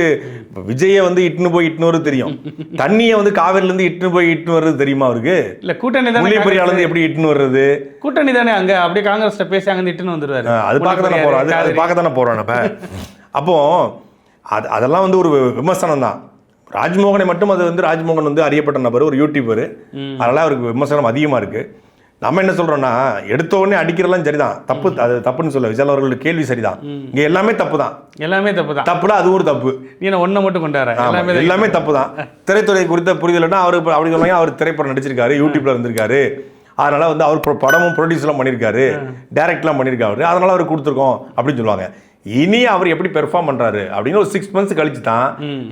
விஜயை வந்து இட்டுன்னு வருது தெரியும், தண்ணியை வந்து காவிரிலேருந்து இட்டுன்னு வருது தெரியுமா அவருக்கு? இல்லை கூட்டணி முல்லைப்பெரியாலேருந்து எப்படி இட்டுன்னு வர்றது? கூட்டணி தானே, அங்கே அப்படியே காங்கிரஸ் பேசி அங்கே இட்டுன்னு வந்துடுவாரு. அது பார்க்க தானே போகிறோம், அது பார்க்க தானே போகிறோம் நம்ம. அப்போ அதெல்லாம் வந்து ஒரு விமர்சனம் தான். ராஜ்மோகனை மட்டும், அது வந்து ராஜ்மோகன் வந்து அறியப்பட்ட நபர், ஒரு யூடியூபர், அதனால் அவருக்கு விமர்சனம் அதிகமாக இருக்குது. நம்ம என்ன சொல்கிறோன்னா, எடுத்த உடனே அடிக்கிறதெல்லாம் சரிதான், தப்பு, அது தப்புன்னு சொல்ல விஜய் அவர்களோட கேள்வி சரிதான். இங்கே எல்லாமே தப்பு தான், எல்லாமே தப்பு தான். தப்புல அது ஒரு தப்பு, நீ ஒன்றை மட்டும் கொண்டாரு, எல்லாமே தப்பு தான். திரைத்துறை குறித்த புரிதல்னா அவர் அப்படி சொன்னாங்க. அவர் திரைப்படம் நடிச்சிருக்காரு, யூடியூப்ல இருந்திருக்காரு, அதனால வந்து அவர் படமும் ப்ரொடியூஸ்லாம் பண்ணியிருக்காரு, டைரக்ட்லாம் பண்ணியிருக்காரு, அதனால அவர் கொடுத்துருக்கோம் அப்படின்னு சொல்லுவாங்க. இனி அவர் எப்படி பெர்ஃபார்ம் பண்றாரு அப்படின்னு ஒரு 6 months கழிச்சு தான்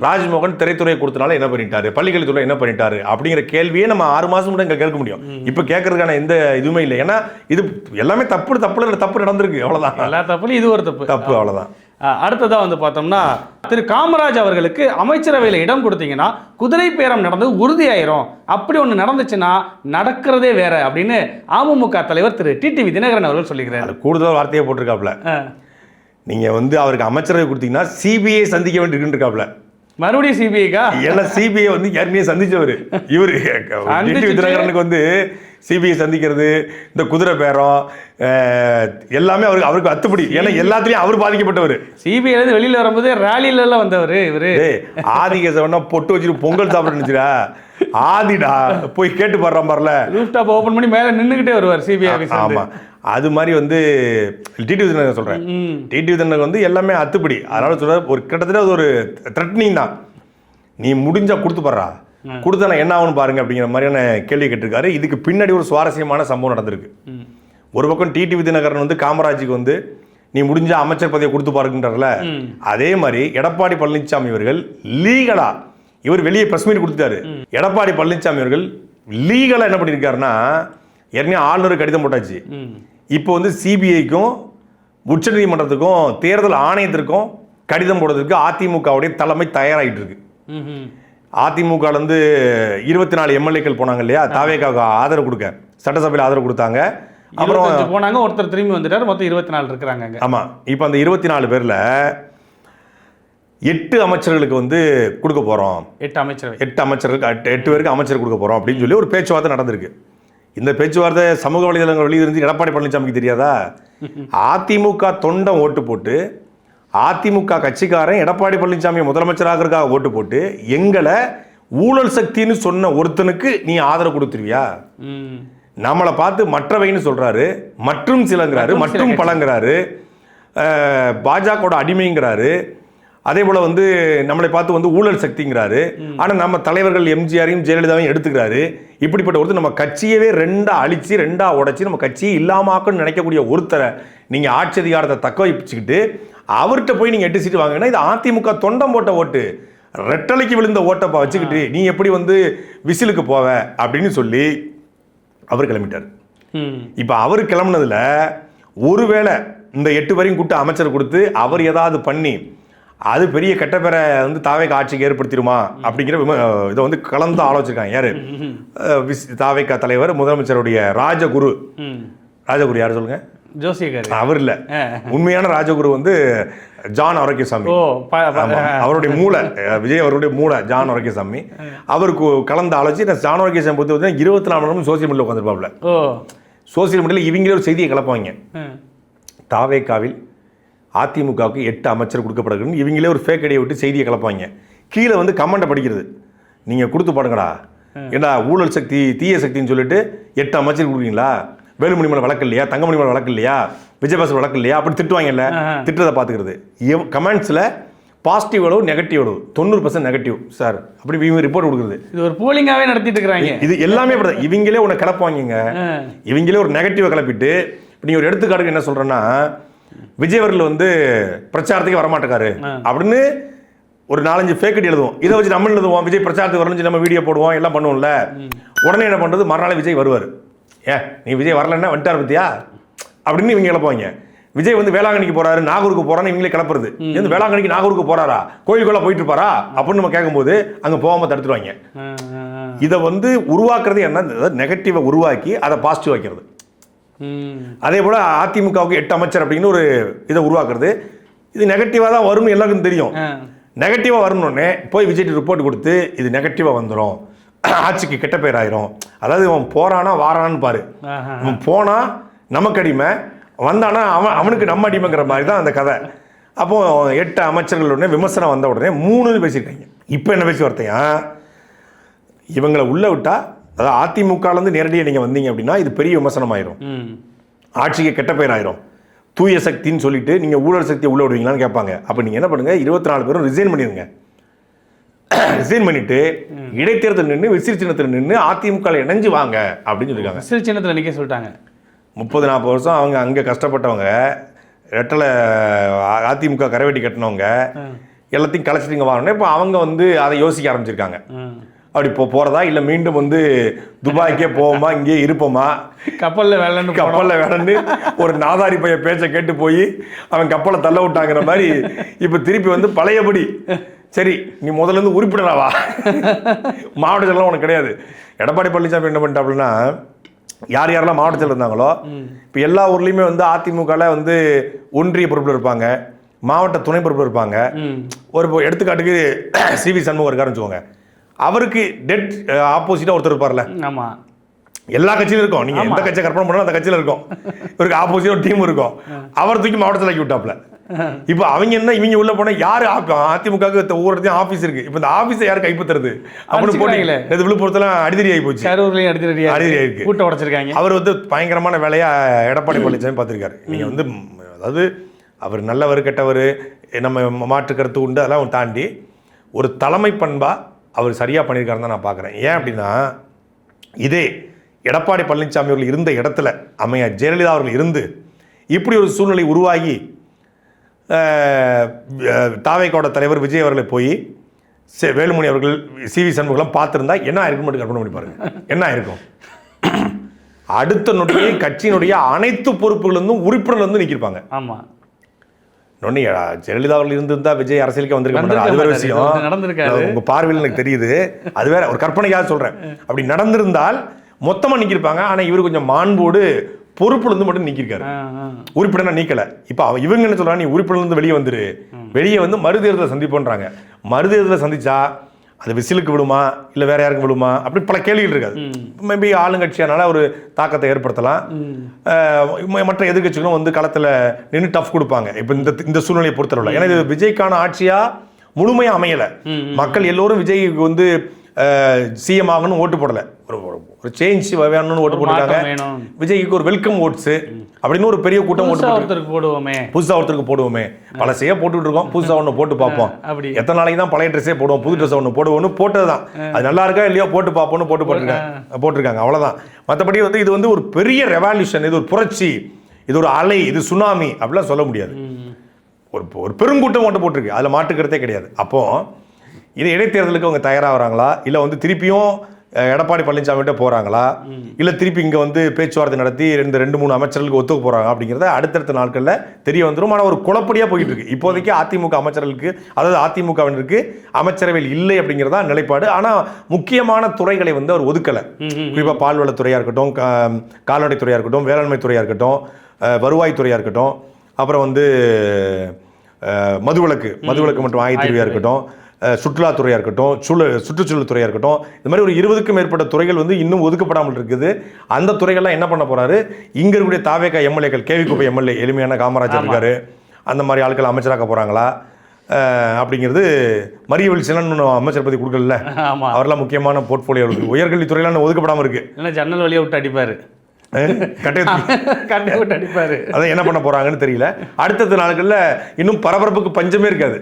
ராஜ்மோகன் திரைத்துறையை கொடுத்தனால என்ன பண்ணிட்டாரு, பள்ளிக்கல்வித்துறை என்ன பண்ணிட்டாரு அப்படிங்கிற கேள்வியே நம்ம 6 மாசம் கூட கேட்க முடியும். இப்ப கேட்கறதுக்கான எந்த இதுவுமே இல்லை. ஏன்னா இது எல்லாமே தப்பு நடந்திருக்கு, அவ்வளவுதான். எல்லா தப்புலையும் இது ஒரு தப்பு, அவ்வளவுதான். அடுத்ததா வந்து பார்த்தோம்னா, திரு காமராஜ் அவர்களுக்கு அமைச்சரவையில் இடம் கொடுத்தீங்கன்னா குதிரை பேரம் நடந்தது உறுதியாயிரும், அப்படி ஒன்று நடந்துச்சுன்னா நடக்கிறதே வேற அப்படின்னு அமமுக தலைவர் திரு டிடிவி தினகரன் அவர்கள் சொல்லிக்கிறார். கூடுதல் வார்த்தையை போட்டிருக்காப்ல, நீங்க வந்து அவருக்கு அமைச்சரவை கொடுத்தீங்கன்னா சிபிஐ சந்திக்க வேண்டியிருக்குன்றிருக்காப்ல. மறுபடியும் சிபிஐக்கா? ஏன்னா சிபிஐ வந்து ஏற்கனவே சந்திச்சவர் இவரு. டிடிவி தினகரனுக்கு வந்து சிபிஐ சந்திக்கிறது, இந்த குதிரை பேரம் எல்லாமே அவருக்கு அத்துப்படி. ஏன்னா எல்லாத்துலயும் அவர் பாதிக்கப்பட்டவர். சிபிஐ வெளியில வரும்போது ரேலியில எல்லாம் வந்தவர் இவரு. ஆதிகேசவனா பொட்டு வச்சுட்டு பொங்கல் சாப்பிட நினைச்சிரா, ஆதிடா போய் கேட்டு பாடுறான் பாருல, ரூஃப்டாப் ஓபன் பண்ணி மேல நின்றுகிட்டே வருவார் சிபிஐ ஆபீஸ். ஆமா, அது மாதிரி வந்து டிடிவி தினகரன் சொல்றேன். டிடிவி தினகரன் வந்து எல்லாமே அத்துப்படி. அதனால சொல்ற ஒரு கிட்டத்தட்ட ஒரு த்ரெட்னிங் தான். நீ முடிஞ்சா கொடுத்து பாடுறா, கொடுத்தா நான் என்ன ஆகும்னு பாருங்க அப்படிங்கிற மாதிரியான கேள்வி கேட்டிருக்காரு. இதுக்கு பின்னாடி ஒரு சுவாரஸ்யமான சம்பவம் நடந்திருக்கு. ஒரு பக்கம் டிடிவி தினகரன் வந்து காமராஜுக்கு வந்து நீ முடிஞ்ச அமைச்சர் பதவியை கொடுத்து பாருங்கன்றல, அதே மாதிரி எடப்பாடி பழனிசாமி அவர்கள் லீகலா, இவர் வெளியே பிரஸ் மீட் கொடுத்துட்டாரு, எடப்பாடி பழனிசாமி அவர்கள் லீகலா என்ன பண்ணியிருக்காருன்னா, ஏற்கனவே ஆளுநர் கடிதம் போட்டாச்சு, இப்போ வந்து சிபிஐக்கும் உச்சநீதிமன்றத்துக்கும் தேர்தல் ஆணையத்திற்கும் கடிதம் போடுறதுக்கு அதிமுகவுடைய தலைமை தயாராகிட்டு இருக்கு. அதிமுகலேருந்து 24 எம்எல்ஏக்கள் போனாங்க இல்லையா, தாவேக்காவுக்கு ஆதரவு கொடுக்க, சட்டசபையில் ஆதரவு கொடுத்தாங்க. அப்புறம் போனாங்க, ஒருத்தர் திரும்பி வந்துட்டார், மொத்தம் 24 இருக்கிறாங்க. ஆமாம், இப்போ அந்த 24 பேரில் 8 அமைச்சர்களுக்கு வந்து கொடுக்க போகிறோம். 8 அமைச்சர்களுக்கு 8 பேருக்கு அமைச்சர் கொடுக்க போகிறோம் அப்படின்னு சொல்லி ஒரு பேச்சுவார்த்தை நடந்திருக்கு. இந்த பேச்சுவார்த்தை சமூக வலைதளங்கள் வெளியிருந்து எடப்பாடி பழனிசாமிக்கு தெரியாதா? அதிமுக தொண்டம் ஓட்டு போட்டு, அதிமுக கட்சிக்காரன் எடப்பாடி பழனிசாமி முதலமைச்சராகிறதுக்காக ஓட்டு போட்டு எங்களை ஊழல் சக்தின்னு சொன்ன ஒருத்தனுக்கு நீ ஆதரவு கொடுத்துருவியா? நம்மளை பார்த்து மற்றவைன்னு சொல்றாரு, மற்றும் சிலங்கிறாரு, மற்றும் பழங்கிறாரு, பாஜகவோட அடிமைங்கிறாரு, அதே போல வந்து நம்மளை பார்த்து வந்து ஊழல் சக்திங்கிறாரு. ஆனா நம்ம தலைவர்கள் எம்ஜிஆரையும் ஜெயலலிதாவையும் எடுத்துக்கிறாரு. இப்படிப்பட்ட ஒருத்தர் நம்ம கட்சியவே ரெண்டா அழிச்சு, ரெண்டா உடைச்சு, நம்ம கட்சியை இல்லாமக்குன்னு நினைக்கக்கூடிய ஒருத்தரை நீங்க ஆட்சி அதிகாரத்தை தக்க வைச்சுக்கிட்டு அவர்கிட்ட போய் நீங்க 8 சீட்டு வாங்கினா, இது அதிமுக தொண்டம் போட்ட ஓட்டு, ரெட்டலைக்கு விழுந்த ஓட்டப்பா வச்சுக்கிட்டு நீ எப்படி வந்து விசிலுக்கு போவ அப்படின்னு சொல்லி அவர் கிளம்பிட்டார். இப்ப அவர் கிளம்புனதுல ஒருவேளை இந்த 8 பேரையும் கூப்பிட்டு அமைச்சர் கொடுத்து அவர் ஏதாவது பண்ணி அது பெரிய கெட்ட பேரை வந்து தாவேக்கா ஆட்சிக்கு ஏற்படுத்திடுமா அப்படிங்கிற இதை வந்து கலந்து ஆலோசிச்சிருக்காங்க. யாரு? தாவேக்கா தலைவர் முதலமைச்சருடைய ராஜகுரு யார் சொல்லுங்க? ஜோசியக்கார். அவர் இல்ல, உண்மையான ராஜகுரு வந்து ஜான் ஆரோக்கியசாமி. அவருடைய மூளை, விஜய் அவருடைய மூளை ஜான் ஆரோக்கியசாமி. அவருக்கு கலந்து ஆலோசி ஜான் ஆரோக்கியசாமி பொறுத்த 24 மணி நேரம் சோசியல் மீடியா உட்காந்துருப்பாப்ல. சோசியல் மீடியாவில் இவங்களே ஒரு செய்தியை கிளப்பாங்க. தாவேக்காவில் அதிமுகவுக்கு 8 அமைச்சர் கொடுக்கப்படுகிறது இவங்களே ஒரு ஃபேக் ஐடியை விட்டு செய்தியை கிளப்பாங்க. கீழே வந்து கமெண்ட்டை படிக்கிறது, நீங்கள் கொடுத்து பாடுங்கடா, ஏண்டா ஊழல் சக்தி தீய சக்தின்னு சொல்லிட்டு 8 அமைச்சர் கொடுக்குறீங்களா, வேலுமணி மேலே வழக்கு இல்லையா, தங்கமணி மேலே வழக்கு இல்லையா, விஜயபாஸ்கர் வழக்கு இல்லையா, அப்படி திட்டுவாங்கல்ல. திட்டத்தை பார்த்துக்கிறது. கமெண்ட்ஸில் பாசிட்டிவ் அளவு நெகட்டிவ் அளவு 90% நெகட்டிவ் சார் அப்படி இவங்க ரிப்போர்ட் கொடுக்குறது. இது ஒரு போலிங்காகவே நடத்திட்டு இருக்கிறாங்க. இது எல்லாமே இவங்களே உன்னை கிளப்பாங்க. இவங்களே ஒரு நெகட்டிவை கிளப்பிட்டு நீங்கள் ஒரு எடுத்துக்காட்டுக்கு என்ன சொல்கிறேன்னா, விஜய் அவர்கள் வந்து பிரச்சாரத்துக்கு வரமாட்டேக்காரு அப்படின்னு ஒரு 4-5 ஃபேக் ஐடி எழுதுவோம். இதை வச்சு நம்ம எழுதுவோம், விஜய் பிரச்சாரத்துக்கு வரணும்னு நம்ம வீடியோ போடுவோம், எல்லாம் பண்ணுவோம்ல. உடனே என்ன பண்ணுறது, மறுநாள் விஜய் வருவார். நீ விஜய் வரலன்னா வந்துட்டார் பத்தியா அப்படின்னு இவங்க கிளப்புவாங்க. விஜய் வந்து வேளாங்கண்ணிக்கு போறாரு, நாகூருக்கு போறான்னு இவங்களே கிளப்புறது. வந்து வேளாங்கண்ணிக்கு நாகூருக்கு போறாரா, கோயிலுக்குள்ள போயிட்டு இருப்பாரா அப்படின்னு நம்ம கேட்கும்போது அங்கே போகாம தடுத்துருவாங்க. இதை வந்து உருவாக்குறது என்ன, நெகட்டிவை உருவாக்கி அதை பாசிட்டிவ் வைக்கிறது. அதே போல் அதிமுகவுக்கு 8 அமைச்சர் அப்படின்னு ஒரு இதை உருவாக்குறது. இது நெகட்டிவாக தான் வரும்னு எல்லாருக்கும் தெரியும். நெகட்டிவாக வரணுன்னே போய் விஜய்க்கு ரிப்போர்ட் கொடுத்து இது நெகட்டிவாக வந்துடும், ஆட்சிக்கு கெட்ட பேர் ஆயிரும். அதாவது அவன் போறானா வாரான்னு பாரு, அவன் போனா நமக்கு அடிமை, வந்தானா அவனுக்கு நம்ம அடிமைங்கிற மாதிரி தான் அந்த கதை. அப்போ 8 அமைச்சர்கள் உடனே விமர்சனம் வந்த உடனே 3 பேசியிருக்காங்க. இப்போ என்ன பேசி வரத்தையா, இவங்களை உள்ள விட்டா, அதாவது அதிமுகலேருந்து நேரடியாக நீங்கள் வந்தீங்க அப்படின்னா இது பெரிய விமர்சனம் ஆயிரும், ஆட்சிக்கு கெட்ட பேர் ஆயிரும். தூய சக்தின்னு சொல்லிட்டு நீங்கள் ஊழல் சக்தியை உள்ள விடுவீங்களான்னு கேட்பாங்க. அப்போ நீங்கள் என்ன பண்ணுங்க, 24 பேரும் ரிசைன் பண்ணிடுங்க. ரிசைன் பண்ணிட்டு இடைத்தேர்தல் நின்று விசிறி சின்னத்தில் நின்று அதிமுக இணைஞ்சு வாங்க அப்படின்னு சொல்லியிருக்காங்க. விசிறி சின்னத்தில் நிற்க சொல்லிட்டாங்க. 30-40 வருஷம் அவங்க அங்கே கஷ்டப்பட்டவங்க, ரெட்டலை அதிமுக கரைவெட்டி கட்டினவங்க எல்லாத்தையும் கலைச்சிட்டு வாங்கணும். இப்போ அவங்க வந்து அதை யோசிக்க ஆரம்பிச்சிருக்காங்க. அப்படி போகிறதா இல்லை மீண்டும் வந்து துபாய்க்கே போவோமா, இங்கே இருப்போமா, கப்பலில் வேலைன்னு ஒரு நாதாரி பைய பேச்சை கேட்டு போய் அவன் கப்பலை தள்ள விட்டாங்கிற மாதிரி இப்போ திருப்பி வந்து பழையபடி சரி நீ முதல்ல இருந்து உறுப்பினராவா, மாவட்ட செயலாம் உனக்கு கிடையாது. எடப்பாடி பழனிசாமி என்ன பண்ணிட்டாப்புலன்னா, யார் யாரெல்லாம் மாவட்டத்தில் இருந்தாங்களோ இப்போ எல்லா ஊர்லேயுமே வந்து அதிமுகவில் வந்து ஒன்றிய பொறுப்பில் இருப்பாங்க, மாவட்ட துணை பொறுப்பில் இருப்பாங்க. ஒரு எடுத்துக்காட்டுக்கு சிவி சண்முகம் இருக்காருன்னு வச்சுக்கோங்க, அவருக்கு டெட் ஆப்போசிட்டாக ஒருத்தர் இருப்பார்ல. ஆமாம், எல்லா கட்சியிலும் இருக்கும், நீங்கள் எந்த கட்சியை கற்பனை பண்ணாலும் அந்த கட்சியில் இருக்கும். இவருக்கு ஆப்போசிட்டாக ஒரு டீம் இருக்கும், அவர் தூக்கி மாவட்டத்தில் ஆக்கி விட்டாப்ல. இப்போ அவங்க என்ன, இவங்க உள்ள போனால் யார் ஆக்கும், அதிமுகவுக்கு ஒவ்வொரு இடத்தையும் ஆஃபீஸ் இருக்குது, இப்போ இந்த ஆஃபீஸை யார் கைப்பற்றுறது அப்படின்னு போட்டீங்களே. இது விழுப்புரத்தெல்லாம் அடிதடி ஆகி போச்சு, அடிதடி ஆயிருக்கு, கூட்ட உடச்சிருக்காங்க. அவர் வந்து பயங்கரமான வேலையாக எடப்பாடி பழனிசாமி பார்த்துருக்காரு. நீங்கள் வந்து அதாவது அவர் நல்லவர் கெட்டவர் நம்ம மாற்று கருத்து உண்டு, அதெல்லாம் தாண்டி ஒரு தலைமை பண்பா அவர் சரியாக பண்ணியிருக்காருன்னு தான் நான் பார்க்குறேன். ஏன் அப்படின்னா, இதே எடப்பாடி பழனிசாமி அவர்கள் இருந்த இடத்துல அம்மையார் ஜெயலலிதா அவர்கள் இருந்து இப்படி ஒரு சூழ்நிலை உருவாகி தாவேக்காவோட தலைவர் விஜய் அவர்களை போய் வேலுமணி அவர்கள் சிவி சண்முகம் பார்த்துருந்தா என்ன ஆயிருக்கும் மட்டும் கற்பனை பண்ணி பாருங்க, என்ன ஆயிருக்கும். அடுத்த நொடியே கட்சியினுடைய அனைத்து பொறுப்புகளிலிருந்தும் உறுப்பினர்லேருந்து நிற்கிருப்பாங்க. ஆமாம், நொன்னி ஜெயலலிதா அவர்கள் இருந்திருந்தா விஜய் அரசியலுக்கு வந்திருக்க, அது வேற விஷயம், நடந்திருக்காரு. உங்க பார்வையில் எனக்கு தெரியுது, அது வேற ஒரு கற்பனைக்காக சொல்றேன். அப்படி நடந்திருந்தால் மொத்தமா நிக்கிருப்பாங்க. ஆனா இவர் கொஞ்சம் மாண்போடு பொறுப்புல இருந்து மட்டும் நீக்கிருக்காரு, உறுப்பினர் நீக்கல. இப்ப இவங்க என்ன சொல்றாங்க, நீ உறுப்பினர் இருந்து வெளியே வந்துரு, வெளியே வந்து மறுதேர்தலை சந்திப்போன்றாங்க. மறுதேர்தலை சந்திச்சா அது விசிலுக்கு விடுமா இல்லை வேற யாருக்கு விடுமா, அப்படி பல கேள்விகள் இருக்காது. மேபி ஆளுங்கட்சியானால ஒரு தாக்கத்தை ஏற்படுத்தலாம். மற்ற எதிர்கட்சிகளும் வந்து களத்தில் நின்று டஃப் கொடுப்பாங்க. இப்போ இந்த சூழ்நிலையை பொறுத்தளவில், ஏன்னா இது விஜய்க்கான ஆட்சியா முழுமையாக அமையலை. மக்கள் எல்லோரும் விஜய்க்கு வந்து சிஎம் ஆகணும்னு ஓட்டு போடலை, ஒரு சேஞ்ச் வேணும்னு ஓட்டு போட்டுருக்காங்க. விஜய்க்கு ஒரு வெல்கம் ஓட்ஸு அப்படின்னு ஒரு பெரிய கூட்டம் ஓட்டு போடுவோமே, புதுசாக ஒருத்தருக்கு போடுவோமே, பழசையே போட்டுட்டு இருக்கோம், புதுசாக ஒன்று போட்டு பார்ப்போம். எத்தனை நாளைக்கு தான் பழைய ட்ரெஸ்ஸே போடுவோம், புது ட்ரெஸ் ஒன்று போடுவோம்னு போட்டது தான். அது நல்லா இருக்கா இல்லையோ போட்டு பார்ப்போம்னு போட்டிருக்காங்க, அவ்வளோதான். மற்றபடி வந்து இது வந்து ஒரு பெரிய ரெவல்யூஷன், இது ஒரு புரட்சி, இது ஒரு அலை, இது சுனாமி அப்படிலாம் சொல்ல முடியாது. ஒரு பெருங்கூட்டம் ஓட்டு போட்டிருக்கு, அதில் மாட்டுக்கிறதே கிடையாது. அப்போது இது இடைத்தேர்தலுக்கு அவங்க தயாராகிறாங்களா இல்லை வந்து திருப்பியும் எடப்பாடி பழனிசாமிகிட்ட போகிறாங்களா இல்லை திருப்பி இங்கே வந்து பேச்சுவார்த்தை நடத்தி ரெண்டு மூணு அமைச்சர்களுக்கு ஒத்துக்க போகிறாங்க அப்படிங்கிறத அடுத்தடுத்த நாட்களில் தெரிய வந்துடும். ஆனால் ஒரு குழப்படியாக போயிட்டு இருக்கு இப்போதைக்கு அதிமுக அமைச்சர்களுக்கு, அதாவது அதிமுகவினருக்கு அமைச்சரவையில் இல்லை அப்படிங்கிறதா நிலைப்பாடு. ஆனால் முக்கியமான துறைகளை வந்து அவர் ஒதுக்கலை. குறிப்பாக பால்வளத்துறையாக இருக்கட்டும், கால்நடைத்துறையாக இருக்கட்டும், வேளாண்மை துறையாக இருக்கட்டும், வருவாய்த்துறையாக இருக்கட்டும், அப்புறம் வந்து மதுவிலக்கு மற்றும் ஆயத்தீர்வையாக இருக்கட்டும், சுற்றுலாத்துறையாக இருக்கட்டும், சுற்றுச்சூழல் துறையாக இருக்கட்டும், இந்த மாதிரி ஒரு 20க்கும் மேற்பட்ட துறைகள் வந்து இன்னும் ஒதுக்கப்படாமல் இருக்குது. அந்த துறைகள்லாம் என்ன பண்ண போறாரு? இங்க இருக்கக்கூடிய தாவேகா எம்எல்ஏக்கள், கேவிக்குப்பை எம்எல்ஏ எளிமையான காமராஜர் இருக்காரு, அந்த மாதிரி ஆட்கள் அமைச்சராக்க போறாங்களா அப்படிங்கிறது. மரியவெளி சிலன் அமைச்சர் பத்தி கொடுக்கல, அவரெல்லாம் முக்கியமான போர்ட்போலியோ இருக்கு. உயர்கல்வித்துறையெல்லாம் ஒதுக்கப்படாமல் இருக்கு. ஜன்னல் வழியை விட்டு அடிப்பாரு, கட்டை விட்டு அடிப்பாரு. அதான் என்ன பண்ண போறாங்கன்னு தெரியல. அடுத்த நாட்கள்ல இன்னும் பரபரப்புக்கு பஞ்சமே இருக்காது.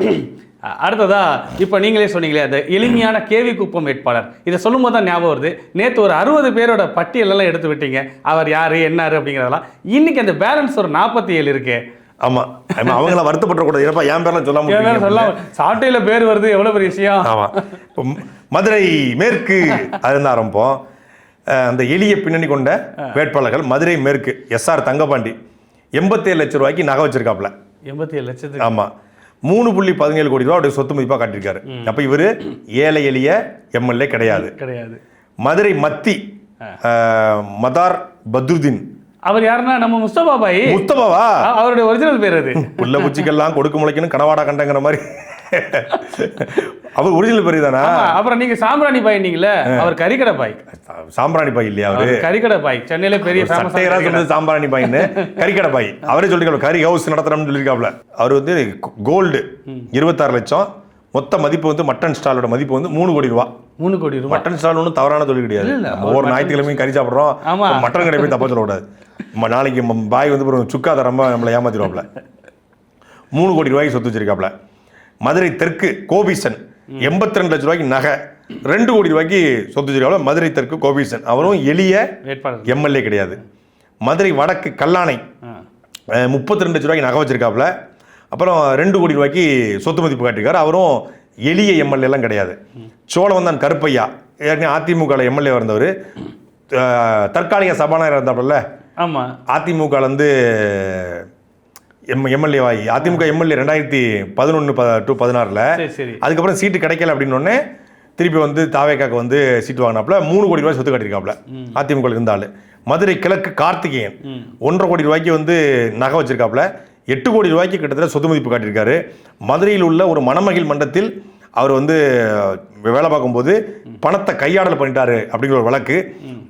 அடுத்ததா இப்போ நீங்களே சொன்னீங்களே அந்த எளிமையான கேவி குப்பம் வேட்பாளர், இதை சொல்லும் போது தான் ஞாபகம் வருது. நேற்று ஒரு 60 பேரோட பட்டியலெல்லாம் எடுத்து விட்டீங்க, அவர் யாரு என்னாரு அப்படிங்கிறதெல்லாம். இன்னைக்கு அந்த பேலன்ஸ் ஒரு 47 இருக்கு. ஆமா, அவங்கள வருத்தப்படக்கூடாது. ஏப்பா என் பேர்லாம் சொல்லாம சாட்டையில பேர் வருது, எவ்வளவு பெரிய விஷயம். ஆமா, மதுரை மேற்கு அதுதான் ஆரம்பம். அந்த எளிய பின்னணி கொண்ட வேட்பாளர்கள் மதுரை மேற்கு SR தங்கபாண்டி 87 லட்சம் ரூபாய்க்கு நகை வச்சிருக்காப்ல. 87 லட்சத்துக்கு. ஆமா, 3.17 கோடி ரூபா அவருடைய சொத்து மதிப்பாக காட்டியிருக்காரு. அப்ப இவரு ஏழை எளிய எம்எல்ஏ கிடையாது. மதுரை மத்தி மதார் பத்ருதீன், அவர் யாருன்னா நம்ம முஸ்தபா பாய். முஸ்தபாவா? அவருடைய ஒரிஜினல் பேர் அது. புள்ள பூச்சிக்கெல்லாம் கொடுக்க முளைக்கணும் கனவாடா கண்டங்கிற மாதிரி அவர் ஒரிஜினல் பேர் தானா? அப்புறம் நீங்க சாம்பிராணி பாய் நீங்களே, அவர் கறிக்கடை பாய். சாம்பிராணி பாய் இல்லையா அவரு? கறிக்கடை பாய், சென்னையில பெரிய சொன்னது சாம்பிராணி பாய்ன்னு. கறிக்கடை பாய் அவரே சொல்லிருக்காரு, கறி ஹவுஸ் நடத்துறோம்னு சொல்லியிருக்காப்ல. அவர் வந்து கோல்டு 26 லட்சம், மொத்த மதிப்பு வந்து மட்டன் ஸ்டாலோட மதிப்பு வந்து 3 கோடி ரூபா. 3 கோடி ரூபா. மட்டன் ஸ்டால் ஒன்றும் தவறான தொழில் கிடையாது. ஒவ்வொரு ஞாயிற்றுக்கிழமையும் கறி சாப்பிட்றோம், மட்டன் கடை போய் தப்பா சொல்லக்கூடாது. நாளைக்கு பாய் வந்து சுக்கா தரமா நம்மளை ஏமாத்திடுவாப்ல. 3 கோடி ரூபாய்க்கு சொத்து வச்சிருக்காப்ல. மதுரை தெற்கு கோபீசன் 82 லட்சம் ரூபாய்க்கு நகை, 2 கோடி ரூபாய்க்கு சொத்து வச்சிருக்காப்ல. மதுரை தெற்கு கோபீசன் அவரும் எளிய எம்எல்ஏ கிடையாது. மதுரை வடக்கு கல்லானை 32 லட்சம் ரூபாய்க்கு நகை வச்சிருக்காப்ல. அப்புறம் 2 கோடி ரூபாய்க்கு சொத்து மதிப்பு காட்டியிருக்காரு. அவரும் எளிய எம்எல்ஏலாம் கிடையாது. சோழவந்தான் கருப்பையா ஏற்கனவே அதிமுக எம்எல்ஏ இருந்தவர், தற்காலிக சபாநாயகர் இருந்தாப்புல. ஆமாம், அதிமுக வந்து எம்எல்ஏ ஆகி அதிமுக எம்எல்ஏ 2011 to 16. அதுக்கப்புறம் சீட்டு கிடைக்கல அப்படின்னு திருப்பி வந்து தாவேக்காக்கு வந்து சீட்டு வாங்கினாப்புல. 3 கோடி ரூபாய் சொத்து கட்டியிருக்காப்புல அதிமுக இருந்தாலும். மதுரை கிழக்கு கார்த்திகேயன் 1.5 கோடி ரூபாய்க்கு வந்து நகை வச்சிருக்காப்புல. 8 கோடி ரூபாய்க்கு கிட்டத்தட்ட சொத்து மதிப்பு காட்டியிருக்காரு. மதுரையில் உள்ள ஒரு மணமகிழ் மண்டத்தில் அவர் வந்து வேலை பார்க்கும்போது பணத்தை கையாடல் பண்ணிட்டாரு அப்படிங்கிற ஒரு வழக்கு,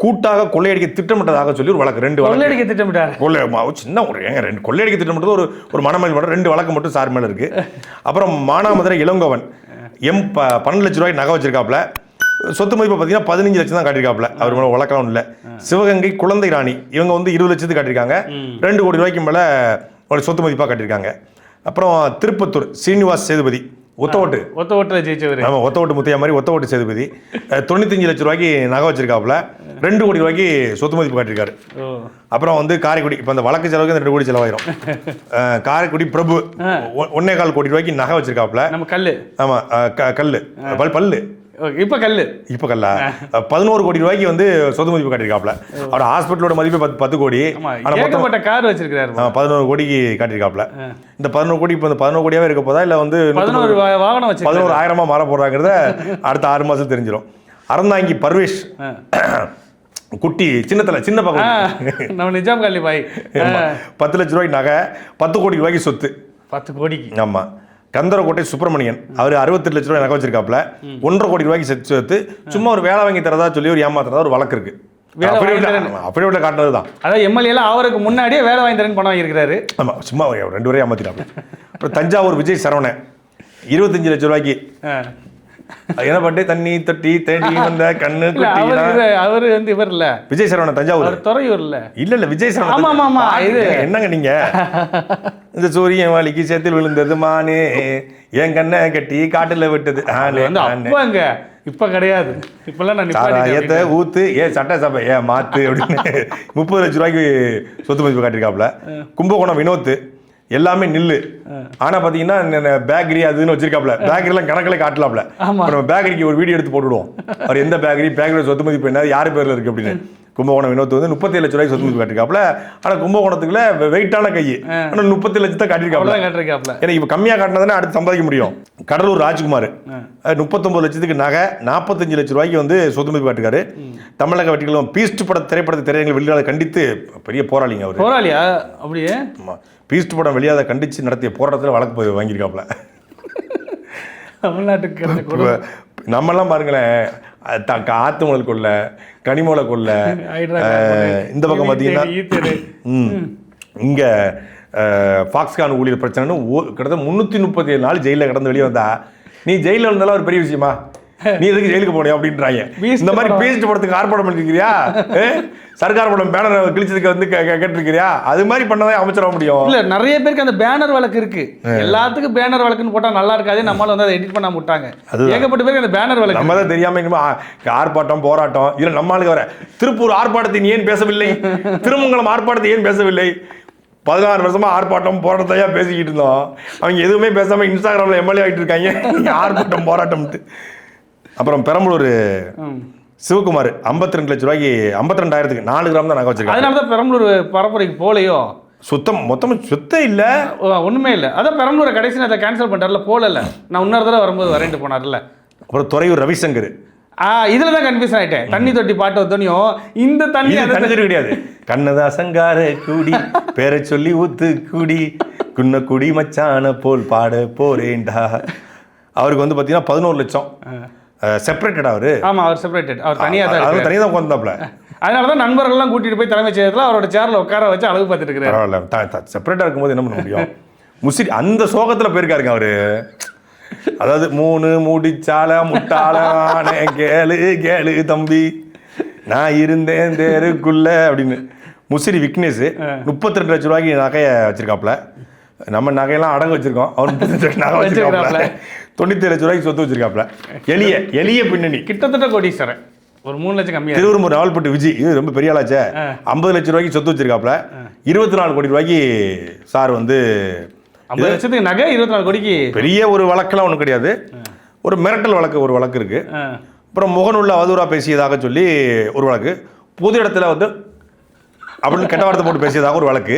கூட்டாக கொள்ளையடிக்க திட்டமிட்டதாக சொல்லி ஒரு வழக்கு, 2 கொள்ளையடிக்க திட்டமிட்டாரு. சின்ன ஒரு 2 கொள்ளையடிக்க திட்டமிட்டது ஒரு மணமகிழ் மன்றம், 2 வழக்கு மட்டும் சார் மேல இருக்கு. அப்புறம் மானாமதுரை இளங்கோவன் 12 லட்சம் ரூபாய் நகை வச்சிருக்காப்புல. சொத்து மதிப்பு பார்த்தீங்கன்னா 15 லட்சம் தான் காட்டியிருக்காப்புல. அவர் மேலே வழக்கம் இல்லை. சிவகங்கை குழந்தை ராணி இவங்க வந்து 20 லட்சத்துக்கு காட்டியிருக்காங்க. 2 கோடி ரூபாய்க்கு மேலே சொத்து மதிப்பாக காட்டியிருக்காங்க. அப்புறம் திருப்பத்தூர் சீனிவாஸ் சேதுபதி ஒத்த ஓட்டு ஜெயிச்சவர். ஆமாம், ஒத்த ஓட்டு முத்தையா மாதிரி ஒத்த ஓட்டு சேதுபதி 95 லட்சம் ரூபாய்க்கு நகை வச்சிருக்காப்புல. 2 கோடி ரூபாய்க்கு சொத்து மதிப்பு காட்டியிருக்காரு. அப்புறம் வந்து காரைக்குடி, இப்போ அந்த வழக்கு செலவுக்கு 2 கோடி செலவாயிரும். காரைக்குடி பிரபு 1.25 கோடி ரூபாய்க்கு நகை வச்சிருக்காப்புல. நம்ம கல்லு. ஆமாம், கல்லு பல்லு இப்போ கல்லா 11 கோடி ரூபாய்க்கு வந்து சொத்து மதிப்பு காட்டியிருக்காப்புல. அவரோட ஹாஸ்பிட்டலோட மதிப்பு 10 கோடி. கார் வச்சிருக்காரு. 11 கோடிக்கு காட்டியிருக்காப்புல. இந்த 11 கோடி இப்போ 11 கோடியாவே இருக்க போதா இல்லை வந்து 11 வாகனம் வச்சு 11,000 மாற போறாங்கிறத அடுத்த 6 மாதம் தெரிஞ்சிடும். அறந்தாங்கி பர்வேஷ் குட்டி சின்ன பக்கம் நம்ம நிஜாம் காலி பாய் 10 லட்சம் ரூபாய்க்கு நகை, 10 கோடி ரூபாய்க்கு சொத்து. 10 கோடிக்கு. ஆமா. கந்தரக்கோட்டை சுப்பிரமணியன் அவர் 68 லட்சம் ரூபாய் நகை வச்சிருக்காப்புல. 1.5 கோடி ரூபாய்க்கு சொத்து. சும்மா ஒரு வேலை வாங்கி தரதா சொல்லி ஒரு ஏமாத்துறதா ஒரு வழக்கு இருக்கு. அப்படியே காட்டுறது தான். அதாவது எம்எல்ஏ எல்லாம் அவருக்கு முன்னாடியே வேலை வாங்கி தரேன்னு பணம் இருக்கிறாரு. ஆமா, சும்மா 2 பேரையும் ஏமாத்திட்டாப்புல. அப்புறம் தஞ்சாவூர் விஜய் சரவணன் 25 லட்சம் ரூபாய்க்கு என்ன பண்ணி தண்ணி தொட்டி தேடி வந்த கண்ணு அவரு வந்து இவர் இல்ல விஜய் சரவணன் தஞ்சாவூர் துறையூர் இல்ல விஜய் சரவணன். இது என்னங்க நீங்க இந்த சூரியன் வாலிக்கு சேத்தில் விழுந்தது மானே என் கண்ணை கட்டி காட்டுல விட்டது இப்ப கிடையாது. இப்பெல்லாம் ஊத்து சட்டசபை மாத்து அப்படின்னு 30 லட்சம் ரூபாய்க்கு சொத்து மதிப்பு காட்டியிருக்காப்புல. கும்பகோணம் வினோத் எல்லாமே நில்லு. ஆனா பாத்தீங்கன்னா பேக்கரி அதுன்னு வச்சிருக்காப்ல, பேக்கரிலாம் கணக்கில் காட்டலாப்ல. நம்ம பேக்கரிக்கு ஒரு வீடியோ எடுத்து போட்டுடுவோம், அவர் எந்த பேக்கரியோட சொத்து மதிப்பு என்ன, யாரு பேர்ல இருக்கு அப்படின்னு. கும்பகோணம் வினோத் வந்து 37 லட்ச ரூபாய்க்கு சொத்து மதிப்பு காட்டிருக்காப்ல. ஆனா கும்பகோணத்துக்குள்ள வெயிட்டான கை, ஆனா 37 லட்சத்தை காட்டிருக்காப்ல. ஏன்னா இப்ப கம்மியா காட்டினதானே அடுத்து சம்பாதிக்க முடியும். கடலூர் ராஜ்குமார் 39 லட்சத்துக்கு நகை, 45 லட்ச ரூபாய்க்கு வந்து சொத்து மதிப்பு காட்டுக்காரு. தமிழக வெற்றிகளும் பீஸ்ட் திரைப்படத்தை திரையரங்கில் வெளியாத கண்டித்து பெரிய போராளிங்க அவர். போராளியா? அப்படியே பீஸ்ட் படம் வெளியாத கண்டிச்சு நடத்திய போராட்டத்தில் வழக்கு வாங்கியிருக்காப்ல. தமிழ்நாட்டுக்கு நம்மெல்லாம் பாருங்களேன், ஆத்துமலை கொள்ள, கனிமூலை கொள்ள, இந்த பக்கம் பார்த்தீங்கன்னா இங்க ஃபாக்ஸ்கான் ஊழியர் பிரச்சனைன்னு கிட்டத்தட்ட 337 நாள் ஜெயிலில் கிடந்து வெளியே வந்தா, நீ ஜெயிலில் இருந்தாலும் ஒரு பெரிய விஷயமா, நீ எதுக்கு ஜெயிலுக்கு போனியா அப்படின்றாங்க. இந்த மாதிரி பீஸ்ட் படத்துக்கு ஆர்ப்பாட்டம் பண்ணிருக்கிறியா, சர்க்கார் படம் பேனர் கிழிச்சதுக்கு வந்து கேட்டிருக்கிறியா, அது மாதிரி பண்ணதான் அமைச்சர முடியும். இல்ல நிறைய பேருக்கு அந்த பேனர் வழக்கு இருக்கு, எல்லாத்துக்கும் பேனர் வழக்குன்னு போட்டா நல்லா இருக்காது, நம்மளால வந்து அதை எடிட் பண்ண விட்டாங்க. ஏகப்பட்ட பேருக்கு அந்த பேனர் வழக்கு நம்ம தான் தெரியாம இனிமே ஆர்ப்பாட்டம் போராட்டம். இல்ல நம்மளுக்கு வர திருப்பூர் ஆர்ப்பாட்டத்தை ஏன் பேசவில்லை, திருமங்கலம் ஆர்ப்பாட்டத்தை ஏன் பேசவில்லை, 16 வருஷமா ஆர்ப்பாட்டம் போராட்டத்தையா பேசிக்கிட்டு இருந்தோம். அவங்க எதுவுமே பேசாம இன்ஸ்டாகிராம்ல எம்எல்ஏ ஆகிட்டு இருக்காங்க, ஆர்ப்பாட்டம் போராட்டம்ட்டு. அப்புறம் பெரம்பலூர் சிவகுமார் 52 லட்ச ரூபாய்க்கு 52,000க்கு 4 கிராம் தான் நகை வச்சிருக்காங்க. அதனால தான் பெரம்பலூர் பரப்புரைக்கு போலையோ, சுத்தம் மொத்தம் சுத்தம் இல்ல, ஒண்ணுமே இல்ல. அதான் பெரம்பலூரை கடைசி அதை கேன்சல் பண்ணிட்டார்ல, போகல. நான் இன்னொரு தடவை வரும்போது வரேன்ட்டு போனார்ல. அப்புறம் துறையூர் ரவிசங்கர், இதுல தான் கன்ஃபியூஸ் ஆயிட்டேன். தண்ணி தொட்டி பாட்டு வந்தோனையும் இந்த தண்ணி கிடையாது, கண்ணதாசங்கார கூடி பேரை சொல்லி ஊத்து கூடி குன்ன குடி மச்சான போல் பாட போறேன்டா. அவருக்கு வந்து பாத்தீங்கன்னா 11 லட்சம் செப்பரேட்டட். அவரு ஆமா, அவர் செப்பரேட்டட், அவர் தனியா தான் தனியா தான் உட்கார்ந்தாப்ல. அதனால தான் நண்பர்கள்லாம் கூட்டிட்டு போய் தலைமைச் செயலகத்தில் அவரோட சேர்ல உட்கார வச்சு அழகு பார்த்துட்டு இருக்காரு. பரவாயில்ல, செப்பரேட்டா இருக்கும்போது என்ன பண்ண முடியும். முசிறி அந்த சோகத்துல போயிருக்காருங்க அவரு. அதாவது 3 முடிச்சால முட்டாளான கேளு கேளு தம்பி நான் இருந்தேன் தேருக்குள்ள அப்படின்னு. முசிறி விக்னேஷ் 32 லட்ச ரூபாய்க்கு நகையை வச்சிருக்காப்ல. நம்ம நகையெல்லாம் அடங்கு வச்சிருக்கோம், அவர் 32 நகை வச்சிருக்காப்ல. 97 லட்ச ரூபாய்க்கு சொத்து வச்சிருக்காப்ல. எளிய பின்னணி, கிட்டத்தட்ட கோடீஸ்வரன். ஒரு 3 லட்சம் கம்மியா. திருவரும்பூர் நாவல்பட்டு விஜய், இது ரொம்ப பெரிய ஆளாச்சே, 50 லட்ச ரூபாய்க்கு சொத்து வச்சிருக்காப்ல. 24 கோடி ரூபாய்க்கு சார் வந்து 50 லட்சத்துக்கு நகை, 24 கோடிக்கு. பெரிய ஒரு வழக்கெல்லாம் ஒன்றும் கிடையாது, ஒரு மிரட்டல் வழக்கு ஒரு வழக்கு இருக்கு. அப்புறம் முகநூல்ல அவதூறா பேசியதாக சொல்லி ஒரு வழக்கு, பொது இடத்துல வந்து அப்படின்னு கெட்ட வார்த்தை போட்டு பேசியதாக ஒரு வழக்கு.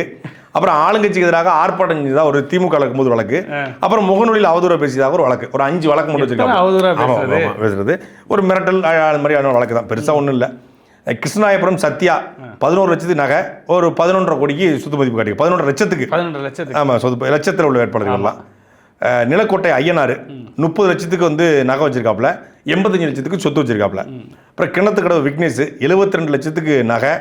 அப்புறம் ஆளுங்கட்சிக்கு எதிராக ஆர்ப்பாட்டம் செஞ்சதாக ஒரு திமுக போது வழக்கு. அப்புறம் முகநூலில் அவதூறா பேசியதாக ஒரு வழக்கு. ஒரு 5 வழக்கு மட்டும் வச்சிருக்காங்க. பேசுறது ஒரு மிரட்டல் அது மாதிரியான வழக்கு தான், பெருசா ஒன்றும் இல்லை. கிருஷ்ணாயபுரம் சத்யா 11 லட்சத்துக்கு நகை, ஒரு 11.5 கோடிக்கு சொத்து மதிப்பு காட்டி. 11 லட்சத்துக்கு ஆமா, சொத்து லட்சத்தில் உள்ள வேட்பாளர்கள்லாம். நிலக்கோட்டை ஐயனார் 30 லட்சத்துக்கு வந்து நகை வச்சிருக்காப்ல, 85 லட்சத்துக்கு சொத்து வச்சிருக்காப்ல. அப்புறம் கிணத்துக்கடவு விக்னேஷ் 72 லட்சத்துக்கு நகை,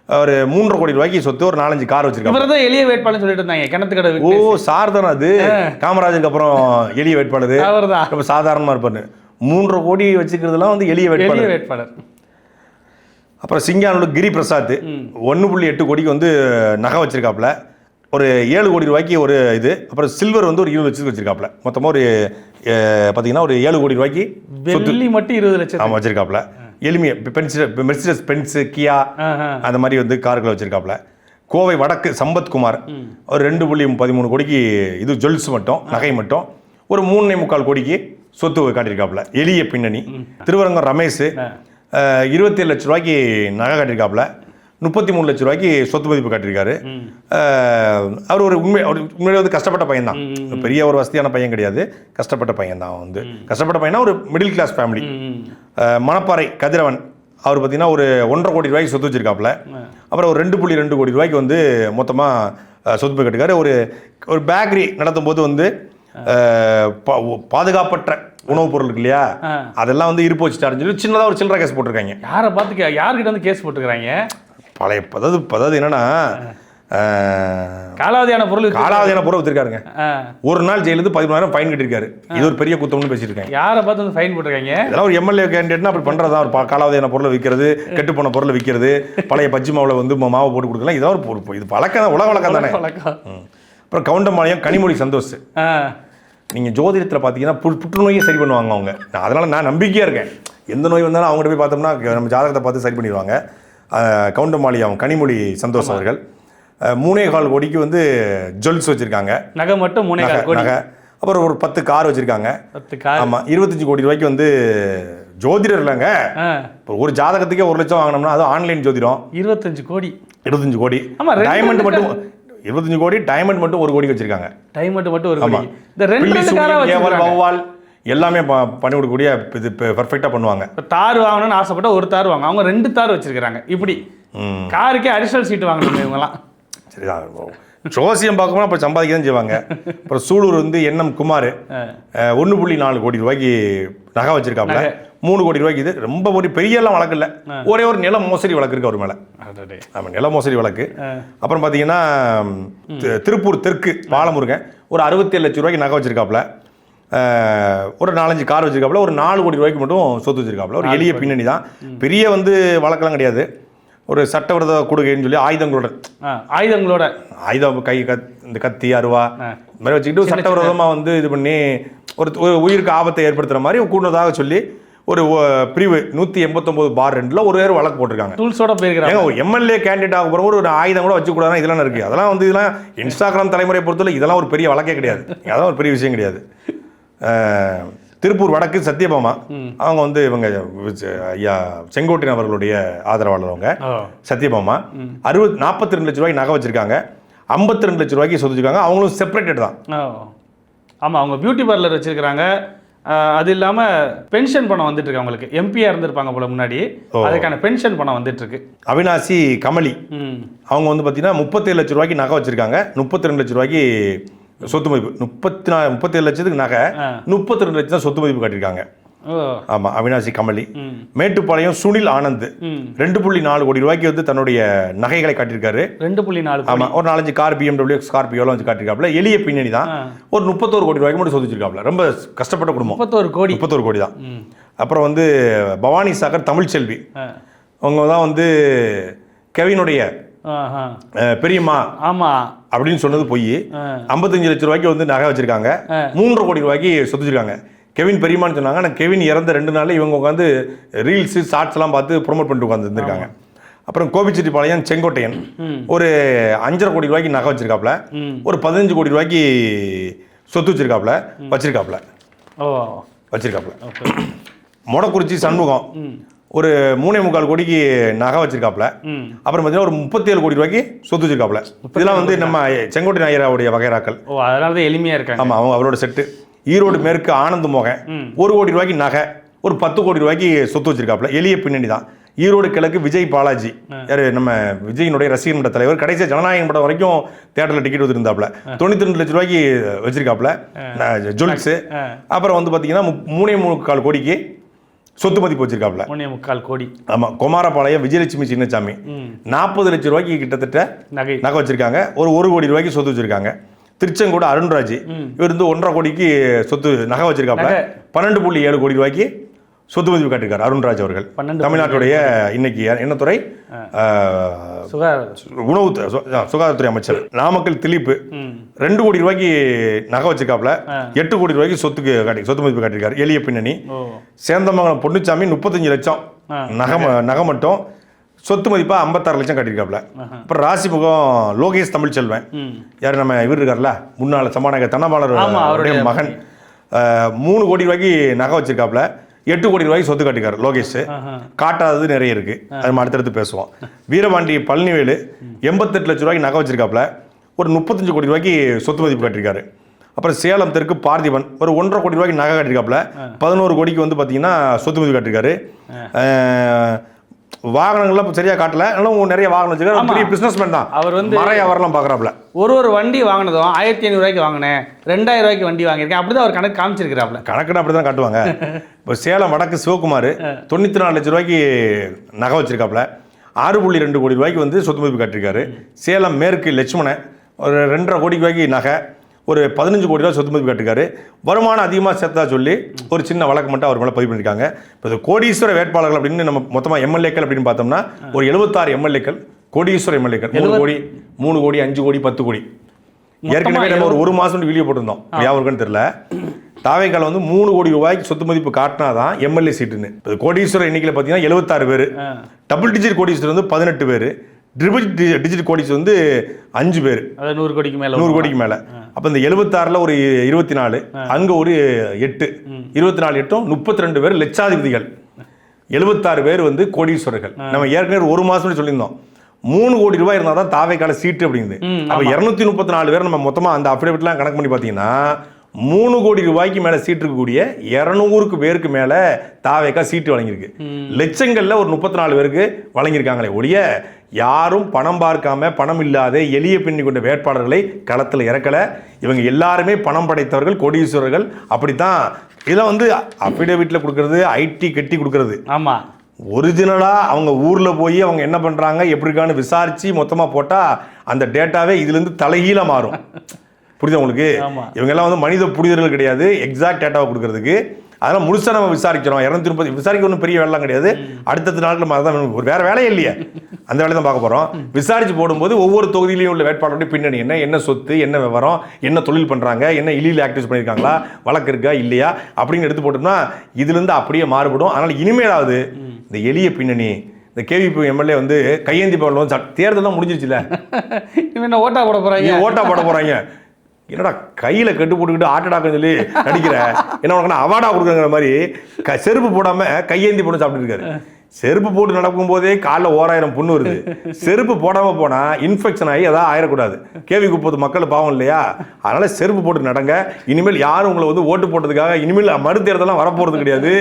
ஒரு 3.5 கோடி ரூபாய்க்கு சொத்து, ஒரு 4-5 கார் வச்சிருக்காங்க. இவர்தான் எளிய வேட்பாளர் சொல்லிட்டு இருந்தாங்க, கிணத்துக்கடவு. ஓ, சார் தானே அது, காமராஜருக்கு அப்புறம் எளிய வேட்பாளர் அவர்தான். ரொம்ப சாதாரணமா இருப்பாரு. 3.5 கோடி வச்சுக்கிறதுலாம் வந்து எளிய வேட்பாளர். அப்புறம் சிங்கானூர் கிரி பிரசாத் 1.8 கோடிக்கு வந்து நகை வச்சிருக்காப்ல, ஒரு 7 கோடி ரூபாய்க்கு ஒரு இது. அப்புறம் சில்வர் வந்து ஒரு 20 லட்சத்துக்கு வச்சிருக்காப்ல. மொத்தமாக ஒரு பார்த்தீங்கன்னா ஒரு 7 கோடி ரூபாய்க்கு வெள்ளி மட்டும் 20 லட்சம் ஆமாம் வச்சிருக்காப்ல. எளிமையாக மெர்சிடஸ் பென்ஸ் கியா அந்த மாதிரி வந்து கார்கள் வச்சிருக்காப்ல. கோவை வடக்கு சம்பத்குமார் ஒரு 2.13 கோடிக்கு இது ஜுவல்ஸ் மட்டும், நகை மட்டும். ஒரு 3.25 கோடிக்கு சொத்து காட்டியிருக்காப்ல, எளிய பின்னணி. திருவரங்கம் ரமேஷ் 27 லட்ச ரூபாய்க்கு நகை காட்டியிருக்காப்ல, 33 லட்ச ரூபாய்க்கு சொத்து மதிப்பு காட்டியிருக்காரு. அவர் உண்மையிலே வந்து கஷ்டப்பட்ட பையன் தான், பெரிய ஒரு வசதியான பையன் கிடையாது, கஷ்டப்பட்ட பையன் தான். வந்து கஷ்டப்பட்ட பையனா ஒரு மிடில் கிளாஸ் ஃபேமிலி. மணப்பாறை கதிரவன் அவர் பார்த்தீங்கன்னா ஒரு 1.5 கோடி ரூபாய்க்கு சொத்து வச்சிருக்காப்புல. அப்புறம் ஒரு 2.2 கோடி ரூபாய்க்கு வந்து மொத்தமாக சொத்து போய் கட்டிருக்காரு. ஒரு பேக்கரி நடத்தும் போது வந்து பாதுகாப்பற்ற உணவுப் பொருள் இருக்கு இல்லையா, அதெல்லாம் வந்து இருப்பு வச்சுட்டாருன்னு சொல்லி சின்னதாக ஒரு சில்லறை கேஸ் போட்டிருக்காங்க. யாரை பார்த்து யார்கிட்ட வந்து கேஸ் போட்டுருக்காங்க? பழைய அதாவது என்னன்னா காலாவதியான பொருள் வச்சிருக்காருங்க. ஒரு நாள் ஜெயிலிருந்து 13,000 ஃபைன் கட்டிருக்காரு. இது ஒரு பெரிய குத்தம்னு பேசியிருக்காங்க. யாரை பார்த்து வந்து ஃபைன் போட்டிருக்காங்க? இதெல்லாம் ஒரு எம்எல்ஏ கேண்டிடேட்னா அப்படி பண்றதா, ஒரு காலாவதியான பொருளை விற்கிறது, கெட்டு போன பொருளை விற்கிறது, பழைய பஜ்ஜி மாவுல வந்து மாவை போட்டு கொடுக்கலாம். இதான் ஒரு இது பழக்கம், உலக வழக்கம் தானே. அப்புறம் கவுண்டம்பாளையம் கனிமொழி சந்தோஷ், நீங்க ஜோதிடத்தில் பார்த்தீங்கன்னா புற்றுநோயை சரி பண்ணுவாங்க அவங்க. அதனால நான் நம்பிக்கையா இருக்கேன், எந்த நோய் வந்தாலும் அவங்ககிட்ட போய் பார்த்தோம்னா நம்ம ஜாதகத்தை பார்த்து சரி பண்ணிடுவாங்க. கவுண்டம்பாளையம் கனிமொழி சந்தோஷ் அவர்கள் 3.25 கோடிக்கு வந்து ஜுவல்ஸ் வச்சுருக்காங்க. நகை மட்டும் 3.25 கோடி. நகை. அப்புறம் ஒரு 10 கார் வச்சுருக்காங்க. 10 கார். ஆமாம். 25 கோடி ரூபாய்க்கு வந்து ஜோதிடர் இல்லைங்க. இப்போ ஒரு ஜாதகத்துக்கே 1 லட்சம் வாங்கினோம்னா அது ஆன்லைன் ஜோதிடம். 25 கோடி. 25 கோடி. டைமண்ட் மட்டும் 25 கோடி. டைமண்ட் மட்டும் 1 கோடிக்கு வச்சிருக்காங்க. டைமண்ட் மட்டும் 1 கோடி. இந்த ரெண்டு காரா வௌவால் எல்லாமே பண்ணி கொடுக்கக்கூடிய இது பெர்ஃபெக்டாக பண்ணுவாங்க. தார் வாங்கணும்னு ஆசைப்பட்ட ஒரு தார் வாங்க, அவங்க 2 தார் வச்சிருக்காங்க. இப்படி காருக்கே அடிஷனல் சீட் வாங்கணும் இவங்கலாம். சரிதான். ஜோசியம் பார்க்கும்போது அப்போ சம்பாதிக்க தான் செய்வாங்க. அப்புறம் சூலூர் வந்து என்எம் குமார் 1.4 கோடி ரூபாய்க்கு நகை வச்சிருக்காப்புல. 3 கோடி ரூபாய்க்கு. இது ரொம்ப ஒரு பெரிய எல்லாம் வழக்கு இல்லை. ஒரே ஒரு நில மோசடி வழக்கு இருக்கு அவர் மேலே. ஆமாம், நில மோசடி வழக்கு. அப்புறம் பார்த்தீங்கன்னா திருப்பூர் தெற்கு பாலமுருகன் ஒரு 67 லட்சம் ரூபாய்க்கு நகை வச்சிருக்காப்புல. ஒரு 4-5 கார் வச்சிருக்காப்புல. ஒரு 4 கோடி ரூபாய்க்கு மட்டும் சொத்து வச்சிருக்காப்புல. ஒரு எளிய பின்னணி தான். பெரிய வந்து வழக்கெல்லாம் கிடையாது. ஒரு சட்டவிரோத கொடுக்கைன்னு சொல்லி ஆயுதங்களோட ஆயுதம் கை இந்த கத்தி அருவா இந்த மாதிரி வச்சுக்கிட்டு சட்டவிரோதமாக வந்து இது பண்ணி ஒரு உயிருக்கு ஆபத்தை ஏற்படுத்துகிற மாதிரி கூடுதலாக சொல்லி ஒரு பிரிவு 189/2 ஒரு பேர் வழக்கு போட்டிருக்காங்க. டூல்ஸோட போயிருக்காங்க. ஒரு எம்எல்ஏ கேண்டிடேட் ஆக போகிற ஒரு ஆயுதம் கூட வச்சுக்கூடாது. இதெல்லாம் இருக்குது. அதெல்லாம் வந்து இதெல்லாம் இன்ஸ்டாகிராம் தலைமுறையை பொறுத்தவரை இதெல்லாம் ஒரு பெரிய வழக்கே கிடையாது. அதெல்லாம் ஒரு பெரிய விஷயம் கிடையாது. திருப்பூர் வடக்கு சத்யபாமா அவங்க வந்து இவங்க ஐயா செங்கோட்டையன் அவர்களுடைய ஆதரவாளர். அவங்க சத்யபாமா 42 லட்சம் ரூபாய்க்கு நகை வச்சிருக்காங்க. 52 லட்சம் ரூபாய்க்கு சொத்து வச்சிருக்காங்க. அவங்களும் செப்பரேட்டட் தான். ஆமாம், அவங்க பியூட்டி பார்லர் வச்சிருக்காங்க. அது இல்லாமல் பென்ஷன் பணம் வந்துட்டு இருக்கு. அவங்களுக்கு எம்பியாக இருந்திருப்பாங்க போல முன்னாடி. அதுக்கான பென்ஷன் பணம் வந்துட்டு இருக்கு. அவினாசி கமலி அவங்க வந்து பார்த்தீங்கன்னா 37 லட்சம் ரூபாய்க்கு நகை வச்சிருக்காங்க. 32 லட்சம் ரூபாய்க்கு சொத்து மதிப்பு. 37 லட்சத்துக்கு நகை, 32 லட்சம் தான் சொத்து மதிப்பு கட்டியிருக்காங்க. ஆமாம், அவினாசி கமலி. மேட்டுப்பாளையம் சுனில் ஆனந்த் 2.4 கோடி ரூபாய்க்கு வந்து தன்னுடைய நகைகளை காட்டியிருக்காரு. 2.4. ஆமாம், ஒரு 4-5 கார் BMW ஸ்கார்பியோலாம் வச்சு காட்டியிருக்காப்புல. எளிய பின்னணி தான். ஒரு 31 கோடி ரூபாய்க்கு மட்டும் சொத்து வச்சிருக்காப்புல. ரொம்ப கஷ்டப்பட்ட குடும்பம். 31 கோடி தான். அப்புறம் வந்து பவானி சாகர் தமிழ்ச்செல்வி அவங்க தான் வந்து கெவினுடைய பெரியம்மா அப்படின்னு சொன்னது போய் 55 லட்சம் ரூபாய்க்கு வந்து நகை வச்சிருக்காங்க. 3.5 கோடி ரூபாய்க்கு சொத்து வச்சிருக்காங்க. கெவின் பெரியமான்னு சொன்னாங்க. ஆனால் கெவின் இறந்த 2 நாளில் இவங்க உட்காந்து ரீல்ஸு ஷார்ட்ஸ் எல்லாம் பார்த்து ப்ரொமோட் பண்ணிட்டு உட்காந்து இருந்திருக்காங்க. அப்புறம் கோபிச்செட்டிப்பாளையம் செங்கோட்டையன் ஒரு 5.5 கோடி ரூபாய்க்கு நகை வச்சிருக்காப்புல. ஒரு 15 கோடி ரூபாய்க்கு சொத்து வச்சிருக்காப்புல. மொடக்குறிச்சி சண்முகம் ஒரு 3.25 கோடிக்கு நகை வச்சிருக்காப்புல. அப்புறம் பார்த்தீங்கன்னா ஒரு 37 கோடி ரூபாய்க்கு சொத்து வச்சிருக்காப்புல. இதெல்லாம் வந்து நம்ம செங்கோட்டை நாயராவுடைய வகைராக்கள். அதனால தான் எளிமையாக இருக்காங்க. ஆமாம், அவங்க அவரோட செட்டு. ஈரோடு மேற்கு ஆனந்த் மோகன் 1 கோடி ரூபாய்க்கு நகை, ஒரு 10 கோடி ரூபாய்க்கு சொத்து வச்சிருக்காப்புல. எளிய பின்னணி தான். ஈரோடு கிழக்கு விஜய் பாலாஜி யார் நம்ம விஜயினுடைய ரசிகர் மன்ற தலைவர். கடைசியாக ஜனநாயகம் படம் வரைக்கும் தேட்டரில் டிக்கெட் வச்சுருந்தாப்புல. 92 லட்சம் ரூபாய்க்கு வச்சிருக்காப்புல ஜுவல்ஸு. அப்புறம் வந்து பார்த்தீங்கன்னா 3.25 கோடிக்கு சொத்து மதிப்பு வச்சிருக்காப்புல. 3.25 கோடி. ஆமாம், குமாரபாளையம் விஜயலட்சுமி சின்னசாமி 40 லட்சம் ரூபாய்க்கு கிட்டத்தட்ட நகை வச்சிருக்காங்க. ஒரு 1 கோடி ரூபாய்க்கு சொத்து வச்சிருக்காங்க. திருச்செங்கோடு அருண்ராஜ் இவர் வந்து 1.5 கோடிக்கு சொத்து நகை வச்சிருக்காப்புல. 12.7 கோடி ரூபாய்க்கு சொத்து மதிப்பு காட்டியிருக்காரு அருண்ராஜ் அவர்கள். தமிழ்நாட்டுடைய இன்னைக்கு என்ன துறை? உணவு சுகாதாரத்துறை அமைச்சர். நாமக்கல் திலீப் 2 கோடி ரூபாய்க்கு நகை வச்சிருக்காப்புல. 8 கோடி ரூபாய்க்கு சொத்து மதிப்பு காட்டியிருக்காரு. எளிய பின்னணி. சேந்தமங்கலம் பொன்னுச்சாமி 35 லட்சம் நகை மட்டும். சொத்து மதிப்பா 56 லட்சம் கட்டியிருக்காப்புல. அப்புறம் ராசிமுகம் லோகேஷ் தமிழ்ச்செல்வன் யார் நம்ம இவர் இருக்கார்ல முன்னாள் சபாநாயகர் தனபாலர் அவருடைய மகன் 3 கோடி ரூபாய்க்கு நகை வச்சிருக்காப்புல. 8 கோடி ரூபாய்க்கு சொத்து காட்டிருக்காரு லோகேஷ். காட்டாதது நிறைய இருக்கு, அது நம்ம அடுத்தடுத்து பேசுவோம். வீரபாண்டி பழனிவேலு 88 லட்சம் ரூபாய்க்கு நகை வச்சிருக்காப்புல. ஒரு 35 கோடி ரூபாய்க்கு சொத்து மதிப்பு காட்டியிருக்காரு. அப்புறம் சேலம் தெற்கு பார்த்திபன் ஒரு 1.5 கோடி ரூபாய்க்கு நகை காட்டியிருக்காப்புல. 11 கோடிக்கு வந்து பார்த்தீங்கன்னா சொத்து மதிப்பு காட்டியிருக்காரு. வாகனங்கள்லாம் சரியா காட்டல, ஆனால் நிறைய வாகனம் வச்சிருக்காரு. பெரிய பிசினஸ்மேன் தான் அவர். வந்து மறையாவரெல்லாம் பார்க்குறாப்புல. ஒரு வண்டி வாங்கினதும் 1500 ரூபாய்க்கு வாங்கினேன், 2000 ரூபாய்க்கு வண்டி வாங்கியிருக்கேன், அப்படிதான் அவர் கணக்கு காமிச்சிருக்கிறாப்புல. கணக்குன்னு அப்படி தான் காட்டுவாங்க. இப்போ சேலம் வடக்கு சிவகுமார் 94 லட்சம் ரூபாய்க்கு நகை வச்சிருக்காப்புல. 6.2 கோடி ரூபாய்க்கு வந்து சொத்து மதிப்பு காட்டியிருக்காரு. சேலம் மேற்கு லட்சுமணன் ஒரு 2.5 கோடி ரூபாய்க்கு நகை, ஒரு 15 கோடி ரூபாய் சொத்து மதிப்பு காட்டிருக்காரு. வருமானம் அதிகமாக சேர்த்தா சொல்லி ஒரு சின்ன வழக்கு மட்டும் அவர் மேலே பதிவு பண்ணியிருக்காங்க. இப்போ கோடீஸ்வர வேட்பாளர்கள் அப்படின்னு நம்ம மொத்தமாக எம்எல்ஏக்கள் அப்படின்னு பார்த்தோம்னா ஒரு 76 எம்எல்ஏக்கள் கோடீஸ்வர எம்எல்ஏக்கள். 3 கோடி 5 கோடி 10 கோடி. ஏற்கனவே நம்ம ஒரு மாதம் வீடியோ போட்டிருந்தோம், யாருக்குன்னு தெரியல. தாவேக்கால வந்து 3 கோடி ரூபாய்க்கு சொத்து மதிப்பு காட்டினாதான் எம்எல்ஏ சீட்டுன்னு. இப்போ கோடீஸ்வரர் எண்ணிக்கையில் பார்த்தீங்கன்னா 76 பேர், டபுள் டிஜிட் கோடீஸ்வரர் வந்து 18 பேர், டிஜிட் கோடிஸ் வந்து 5 பேர், அதாவது 100 கோடிக்கு மேலே 100 கோடிக்கு மேலே. அப்போ இந்த 76ல் ஒரு 24, அங்கே ஒரு 8, 24 8 32 பேர் லட்சாதிபதிகள், 76 பேர் வந்து கோடீஸ்வரர்கள். நம்ம ஏற்கனவே ஒரு மாதம் சொல்லியிருந்தோம் 3 கோடி ரூபாய் இருந்தால் தான் தாவேக்கால சீட்டு அப்படிங்குது. அப்போ 234 பேர் நம்ம மொத்தமாக அந்த அஃபிடேவிட்லாம் கணக்கு பண்ணி பார்த்தீங்கன்னா 3 கோடி ரூபாய்க்கு மேலே சீட்டு இருக்கக்கூடிய 200 பேருக்கு மேலே தாவேக்கா சீட்டு வழங்கியிருக்கு. லட்சங்களில் ஒரு 34 பேருக்கு வழங்கியிருக்காங்களே ஒழிய யாரும் பணம் பார்க்காம பணம் இல்லாத எளிய பின்னி கொண்ட வேட்பாளர்களை களத்தில் இறக்கலை. இவங்க எல்லாருமே பணம் படைத்தவர்கள், கோடீஸ்வரர்கள். அப்படித்தான் இதெல்லாம் வந்து அஃபிடேவிட்டில் கொடுக்கறது, ஐடி கட்டி கொடுக்கறது. ஆமாம், ஒரிஜினலாக அவங்க ஊரில் போய் அவங்க என்ன பண்ணுறாங்க எப்படி இருக்கான்னு விசாரித்து மொத்தமாக போட்டால் அந்த டேட்டாவே இதுலேருந்து தலைகீழாக மாறும். புரியுது உங்களுக்கு? இவங்க எல்லாம் வந்து மனித புரிதல்கள் கிடையாது எக்ஸாக்ட் டேட்டாவை கொடுக்கறதுக்கு. அதெல்லாம் முழுசாக நம்ம விசாரிக்கிறோம். 230 விசாரிக்க ஒன்றும் பெரிய வேலைலாம் கிடையாது. அடுத்தடுத்த நாட்கள் நம்ம அதான் ஒரு வேறு வேலையே இல்லையே, அந்த வேலையை தான் பார்க்க போகிறோம். விசாரித்து போடும்போது ஒவ்வொரு தொகுதியிலையும் உள்ள வேட்பாளருடைய பின்னணி என்ன சொத்து, என்ன விவரம், என்ன தொழில் பண்ணுறாங்க, என்ன இல்லீகல் ஆக்டிவிஸ் பண்ணியிருக்காங்களா, வழக்கு இருக்கா இல்லையா அப்படின்னு எடுத்து போட்டோம்னா இதுலேருந்து அப்படியே மாறுபடும். அதனால் இனிமேலாவது இந்த எளிய பின்னணி, இந்த கேவிபி எம்எல்ஏ வந்து கையேந்தி பவன் தேர்தல் தான் முடிஞ்சிச்சுல, என்ன ஓட்டா போட போகிறாங்க, என்னடா கையில் கட்டு போட்டுக்கிட்டு ஆட்டடாக்குன்னு சொல்லி நடிக்கிற, என்ன உனக்கு அவார்டா கொடுக்குற மாதிரி செருப்பு போடாமல் கையேந்தி போட்டு சாப்பிட்டு இருக்காரு. செருப்பு போட்டு நடக்கும் போதே காலைல 1000 புண்ணு வருது. செருப்பு போடாமல் போனால் இன்ஃபெக்ஷன் ஆகி அதான் ஆயிடக்கூடாது. கேவி குப்பத்து மக்கள் பாவம் இல்லையா? அதனால செருப்பு போட்டு நடங்க. இனிமேல் யாரும் உங்களை வந்து ஓட்டு போட்டதுக்காக இனிமேல் மறுதேர்தலாம் வரப்போகிறது கிடையாது.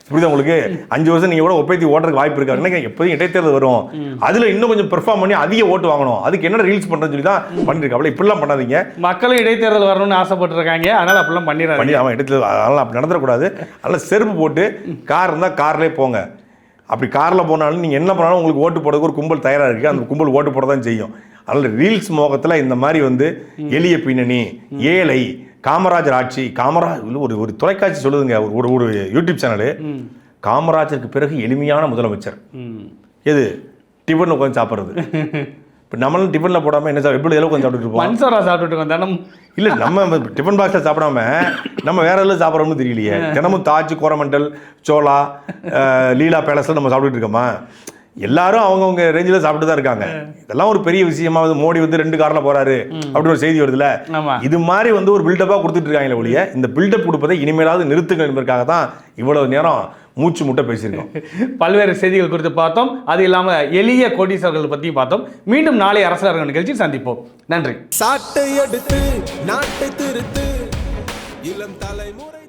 புரியுதா உங்களுக்கு? 5 வருஷம் நீங்கள் கூட ஒப்பேத்தி ஓட்டுறதுக்கு வாய்ப்பு இருக்காரு. எப்போதும் இடைத்தேர்தல் வரும், அதில் இன்னும் கொஞ்சம் பெர்ஃபார்ம் பண்ணி அதிக ஓட்டு வாங்கணும், அதுக்கு என்ன ரீல்ஸ் பண்ணுறேன்னு சொல்லி தான் பண்ணிருக்காங்க. இப்படிலாம் பண்ணாதீங்க. மக்களும் இடைத்தேர்தல் வரணும்னு ஆசைப்பட்டுருக்காங்க, அதனால் அப்படிலாம் பண்ணிடுறாங்க. அவன் இடைத்தேர்தல் அதனால் அப்படி நடந்துடக்கூடாது. அதனால் செருப்பு போட்டு கார் இருந்தால் கார்லேயே போங்க. அப்படி காரில் போனாலும் நீங்கள் என்ன பண்ணாலும் உங்களுக்கு ஓட்டு போடுறதுக்கு ஒரு கும்பல் தயாராக இருக்குது. அந்த கும்பல் ஓட்டு போட தான் செய்யும். அதனால் ரீல்ஸ் மோகத்தில் இந்த மாதிரி வந்து எளிய பின்னணி, ஏழை, காமராஜர் ஆட்சி, ஒரு தொலைக்காட்சி சொல்லுதுங்க, ஒரு யூடியூப் சேனலு, காமராஜருக்கு பிறகு எளிமையான முதலமைச்சர் எது? டிஃபன் உட்காந்து சாப்பிட்றது. இப்போ நம்மளும் டிஃபனில் போடாமல் என்ன எப்படி எல்லாம் உட்காந்து சாப்பிட்டுட்டு இருப்போம். மன்சோரா சாப்பிட்டுட்டு இருக்கோம் தினம். இல்லை, நம்ம டிஃபன் பாக்ஸில் சாப்பிடாம நம்ம வேற எல்லாம் சாப்பிட்றோம்னு தெரியலையே. தினமும் தாஜ், கோரமண்டல், சோலா, லீலா பேலஸில் நம்ம சாப்பிட்டுட்டு இருக்கோமா? எல்லாரும் அவங்கவுங்க ரேஞ்சில் சாப்பிட்டு தான் இருக்காங்க. இதெல்லாம் ஒரு பெரிய விஷயமா வந்து மோடி வந்து 2 காரில் போறாரு அப்படி ஒரு செய்தி வருதுல்ல. இது மாதிரி வந்து ஒரு பில்டப்பாக கொடுத்துட்டு இருக்காங்களே ஒழிய இந்த பில்டப் கொடுப்பதை இனிமேலாவது நிறுத்துங்க என்பதற்காக தான் இவ்வளவு நேரம் மூச்சு முட்டை பேசியிருக்கோம். பல்வேறு செய்திகள் குறித்து பார்த்தோம். அது இல்லாமல் எளிய கோடீஸ்வரர்கள் பற்றியும் பார்த்தோம். மீண்டும் நாளை அரசியல் நிகழ்ச்சி சந்திப்போம். நன்றி. சாட்டை எடுத்து நாட்டை திருத்து இளம் தலைமுறை.